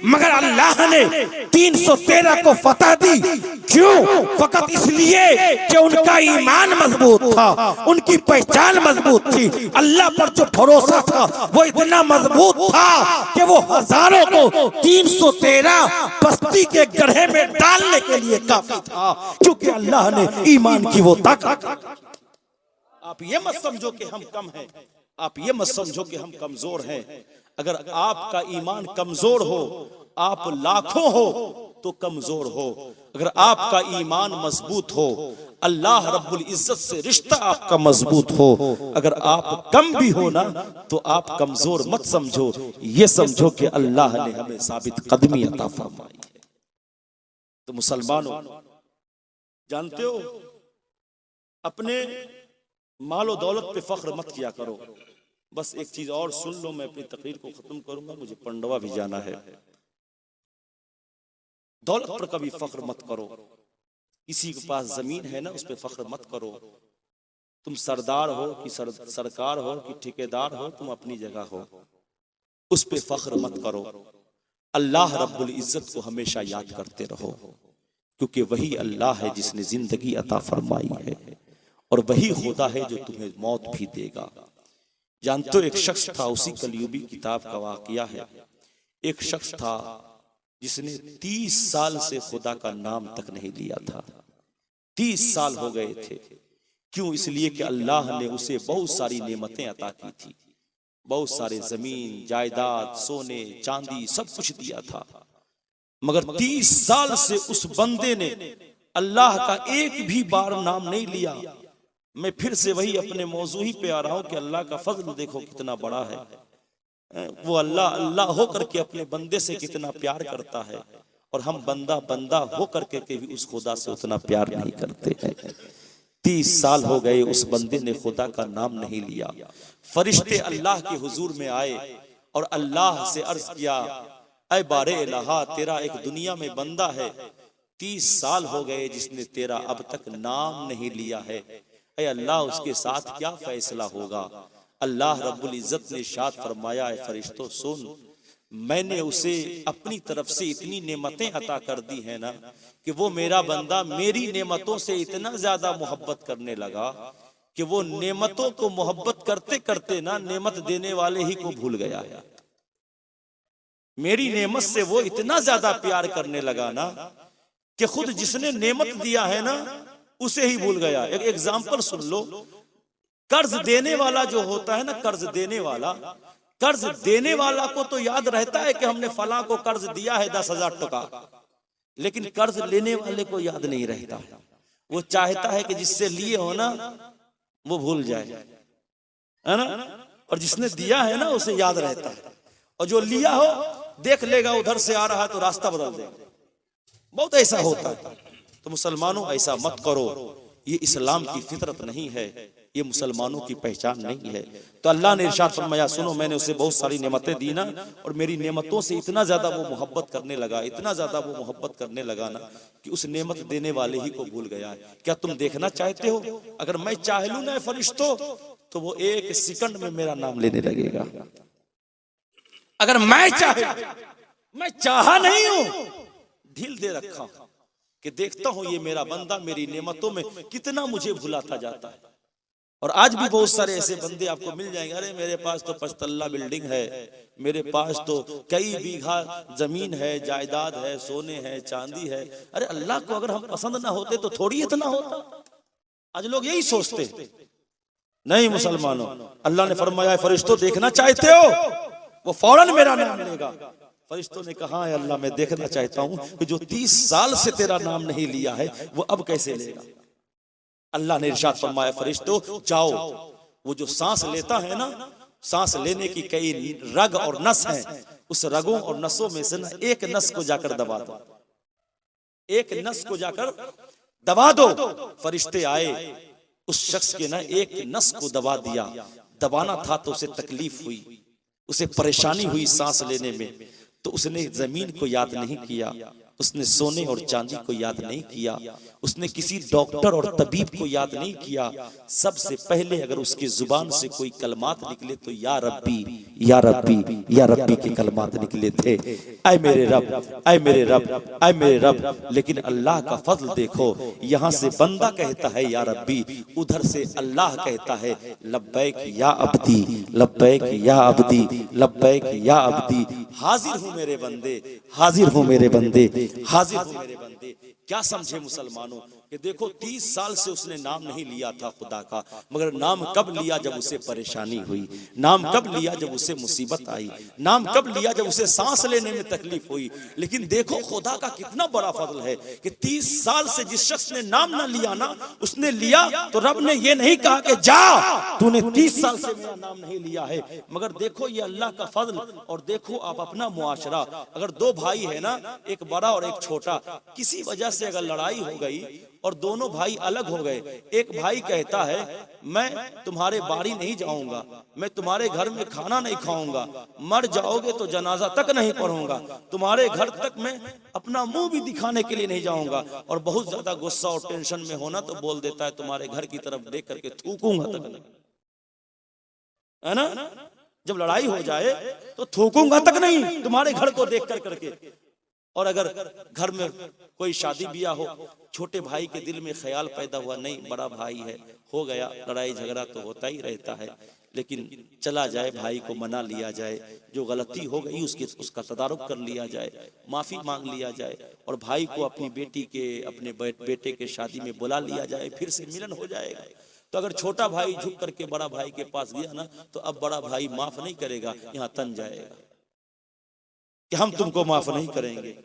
मगर अल्लाह ने 313 को फतह दी। क्यों? फकत इसलिए कि उनका ईमान मजबूत था, उनकी पहचान मजबूत थी, अल्लाह पर जो भरोसा था वो इतना मजबूत था कि वो हजारों को 313 बस्ती के गड्ढे में डालने के लिए काफी था, क्योंकि अल्लाह ने ईमान की वो ताकत। आप ये मत समझो कि हम कम हैं, आप ये मत समझो कि हम कमजोर हैं। अगर आपका ईमान कमजोर हो, आप लाखों हो तो कमजोर हो। अगर आपका ईमान मजबूत हो, अल्लाह रब्बुल इज्जत से रिश्ता आपका मजबूत हो, अगर आप कम भी हो ना तो आप कमजोर मत समझो, ये समझो कि अल्लाह ने हमें साबित कदमी अता फरमाई है। तो मुसलमानों, जानते हो अपने मालो दौलत पे फख्र मत किया करो। बस एक चीज और सुन लो, मैं अपनी तकरीर को खत्म करूंगा, मुझे पंडवा भी जाना है। दौलत पर कभी फख्र मत करो, किसी के पास जमीन है ना उस पर फख्र मत करो। तुम सरदार हो कि सरकार हो कि ठेकेदार हो, तुम अपनी जगह हो, उस पे फख्र मत करो। अल्लाह रब्बुल इज्जत को हमेशा याद करते रहो, क्योंकि वही अल्लाह है जिसने जिंदगी अता फरमाई है और वही खुदा है जो तुम्हें मौत भी देगा। जानते हो एक शख्स था, उसी कलयुगी किताब का वाकया है, एक शख्स था जिसने 30 साल से खुदा का नाम तक नहीं लिया था। 30 साल हो गए थे। क्यों? इसलिए कि अल्लाह ने उसे बहुत सारी नेमतें अता की थी, बहुत सारे जमीन जायदाद सोने चांदी सब कुछ दिया था, मगर 30 साल से उस बंदे ने अल्लाह का एक भी बार नाम नहीं लिया। मैं फिर से वही अपने मौजू ही पे आ रहा हूं कि अल्लाह का फजल देखो कितना बड़ा है। वो अल्लाह अल्लाह हो करके अपने बंदे से कितना प्यार करता है, और हम बंदा बंदा हो करके के भी उस खुदा से उतना प्यार नहीं करते हैं। 30 साल हो गए उस बंदे ने खुदा का नाम नहीं लिया। फरिश्ते अल्लाह के हुजूर में आए और अल्लाह से अर्ज किया, ऐ बारे इलाहा, तेरा एक दुनिया में बंदा है, 30 साल हो गए जिसने तेरा अब तक नाम नहीं लिया है। ऐ अल्लाह, उसके साथ क्या फैसला होगा? अल्लाह रब्बुल इज्जत ने इरशाद फरमाया, ऐ फरिश्तों सुन, मैंने उसे अपनी तरफ से इतनी नेमतें अता कर दी है ना कि वो मेरा बंदा मेरी नेमतों से इतना ज्यादा मोहब्बत करने लगा कि वो नेमतों को मोहब्बत करते करते ना नेमत देने वाले ही को भूल गया है। मेरी नेमत से वो इतना ज्यादा प्यार करने लगा ना कि खुद जिसने नेमत दिया है ना उसे ही भूल गया। एक एग्जाम्पल सुन लो, कर्ज देने वाला जो होता है ना, कर्ज देने वाला को तो याद रहता है कि हमने फलां को कर्ज दिया है 10,000 टका, लेकिन कर्ज लेने वाले को याद नहीं रहता। वो चाहता है कि जिससे लिए हो ना वो भूल जाए, है ना, और जिसने दिया है ना उसे याद रहता है, और जो लिया हो देख लेगा उधर से आ रहा है तो रास्ता बदल देगा। बहुत ऐसा होता है। तो मुसलमानों ऐसा मत करो, ये इस्लाम की फितरत नहीं है, ये मुसलमानों की पहचान नहीं है। तो अल्लाह ने इरशाद फरमाया, सुनो मैंने उसे बहुत सारी नेमतें दी ना, और मेरी नेमतों से इतना ज्यादा वो मोहब्बत करने लगा, इतना ज्यादा वो मोहब्बत करने लगा ना कि उस नेमत देने वाले ही को भूल गया है। क्या तुम देखना चाहते हो, अगर मैं चाह लूं ना फरिश्तों तो वो एक सेकंड में मेरा नाम लेने लगेगा। अगर मैं चाहा नहीं हूं, ढील दे रखा हूं कि देखता हूं ये मेरा बंदा मेरी नेमतों में कितना मुझे भुलाता जाता है। और आज भी बहुत सारे ऐसे बंदे आपको मिल जाएंगे, अरे मेरे पास तो 5 तल्ला बिल्डिंग है, मेरे पास तो कई बीघा जमीन है, जायदाद है, सोने है, चांदी है। अरे अल्लाह को अगर हम पसंद ना होते तो थोड़ी इतना होता। आज लोग यही सोचते। नहीं मुसलमानों, अल्लाह ने फरमाया फरिश्तों देखना चाहते हो, वो फौरन मेरा नाम लेगा। फरिश्तों ने कहा है अल्लाह मैं देखना चाहता हूं कि जो 30 साल से तेरा नाम नहीं लिया है वो अब कैसे लेगा। अल्लाह ने इरशाद फरमाया फरिश्तों जाओ, वो जो सांस लेता है ना, सांस लेने की कई रग और नस हैं, उस रगों और नसों में से ना एक नस को जाकर दबा दो, एक नस को जाकर दबा दो। फरिश्ते आए, उस शख्स के ना एक नस को दबा दिया। दबाना था तो उसे तकलीफ हुई, उसे परेशानी हुई सांस लेने में, तो उसने जमीन को याद नहीं किया, उसने सोने और चांदी को याद नहीं किया, उसने किसी डॉक्टर और तबीब को याद नहीं किया। सबसे पहले अगर उसकी जुबान से कोई कलमात निकले तो या रब्बी या रब्बी या रब्बी के कलमात निकले थे, ऐ मेरे रब, ऐ मेरे रब, ऐ मेरे रब। लेकिन अल्लाह का फजल देखो, यहाँ से बंदा कहता है या रब्बी, उधर से अल्लाह कहता है लब्बैक या अब्दी, लब्बैक या अब्दी, लब्बैक या अब्दी। हाजिर हूँ मेरे बंदे, हाजिर हूँ मेरे बंदे, हाजिर हूँ मेरे बंदे। क्या समझे मुसलमानों कि देखो 30 साल से उसने नाम नहीं लिया था खुदा का, मगर नाम कब लिया जब उसे परेशानी हुई, नाम कब लिया जब उसे मुसीबत आई, नाम कब लिया जब उसे सांस लेने में तकलीफ हुई। लेकिन देखो खुदा का कितना बड़ा फजल है कि 30 साल से जिस शख्स ने नाम ना लिया ना, उसने लिया तो रब ने ये नहीं कहा कि जा तूने 30 साल से मेरा नाम नहीं लिया है। मगर देखो ये अल्लाह का फजल, और देखो आप अपना मुआशरा, अगर 2 भाई है ना, एक बड़ा और एक छोटा, किसी वजह से अगर लड़ाई हो गई और दोनों भाई अलग हो गए, एक भाई कहता है मैं तुम्हारे बाड़ी नहीं जाऊंगा, मैं तुम्हारे घर में खाना नहीं खाऊंगा, मर जाओगे तो जनाजा तक नहीं पढ़ूंगा, तुम्हारे घर तक मैं अपना मुंह भी दिखाने के लिए नहीं जाऊंगा। और बहुत ज्यादा गुस्सा और टेंशन में होना तो बोल देता है तुम्हारे घर की तरफ देख करके थूकूंगा तक नहीं, है ना। जब लड़ाई हो जाए तो थूकूंगा तक नहीं तुम्हारे घर को देख कर करके। और अगर घर में कोई शादी ब्याह हो, छोटे भाई के दिल में ख्याल पैदा हुआ नहीं बड़ा भाई है, हो गया, लड़ाई झगड़ा तो होता ही रहता है, लेकिन चला जाए, भाई को मना लिया जाए, जो गलती हो गई उसका तदारुक कर लिया जाए, माफी मांग लिया जाए, और भाई को अपनी बेटी के अपने बेटे के शादी में बुला लिया जाए, फिर से मिलन हो जाएगा। तो अगर छोटा भाई झुक करके बड़ा भाई के पास गया ना, तो अब बड़ा भाई माफ नहीं करेगा, यहाँ तन जाएगा कि हम तुमको माफ नहीं करेंगे,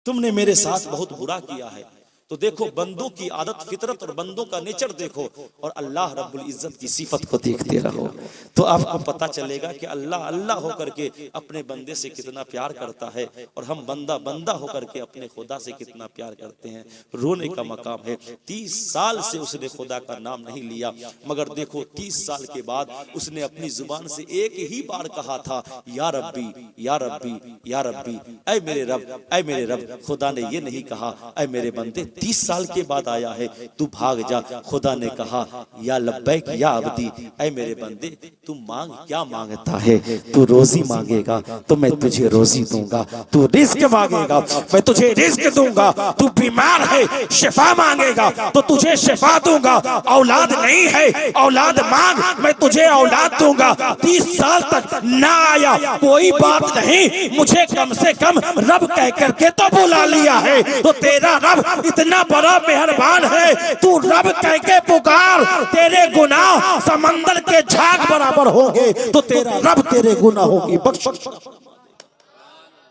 तुमने मेरे साथ बहुत बुरा किया है। तो देखो बंदों की आदत, फितरत और बंदों का नेचर देखो, और अल्लाह रब्बुल इज्जत की सिफत को देखते रहो, तो आपको पता चलेगा कि अल्लाह अल्लाह होकर के अपने बंदे से कितना प्यार करता है, और हम बंदा बंदा होकर के अपने खुदा से कितना प्यार करते हैं। रोने का मकाम है। 30 साल से उसने खुदा का नाम नहीं लिया, मगर देखो 30 साल के बाद उसने अपनी जुबान से एक ही बार कहा था या रब्बी या रब्बी या रब्बी, ऐ मेरे रब, ऐ मेरे रब। खुदा ने ये नहीं कहा ऐ मेरे बंदे 30 साल के बाद आया है, तू भाग जा। खुदा ने कहा या लब्बैक या अब्दी, ऐ मेरे बंदे तू मांग क्या मांगता है? तू रोजी मांगेगा तो मैं तुझे रोजी दूंगा, तू रिस्क मांगेगा मैं तुझे रिस्क दूंगा, तू बीमार है शिफा मांगेगा तो तुझे शिफा दूंगा, औलाद नहीं है औलाद मांग मैं तुझे औलाद दूंगा। 30 साल तक ना आया कोई बात नहीं, मुझे कम से कम रब कह करके तो बुला लिया है, तो तेरा रब इतना बड़ा मेहरबान है, तू रब कह के पुकार, तेरे गुनाह समंदर के झाग बराबर होंगे तो तेरा रब तेरे गुनाहों की बख्श।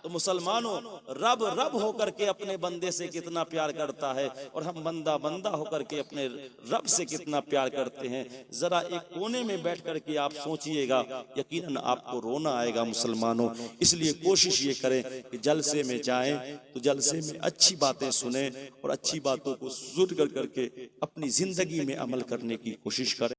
तो मुसलमानों, रब रब होकर के अपने बंदे से कितना प्यार करता है और हम बंदा बंदा होकर के अपने रब से कितना प्यार करते हैं। जरा एक कोने में बैठ करके आप सोचिएगा, यकीनन आपको रोना आएगा मुसलमानों। इसलिए कोशिश ये करें कि जलसे में जाएं तो जलसे में अच्छी बातें सुने और अच्छी बातों को सुन कर करके अपनी जिंदगी में अमल करने की कोशिश करें।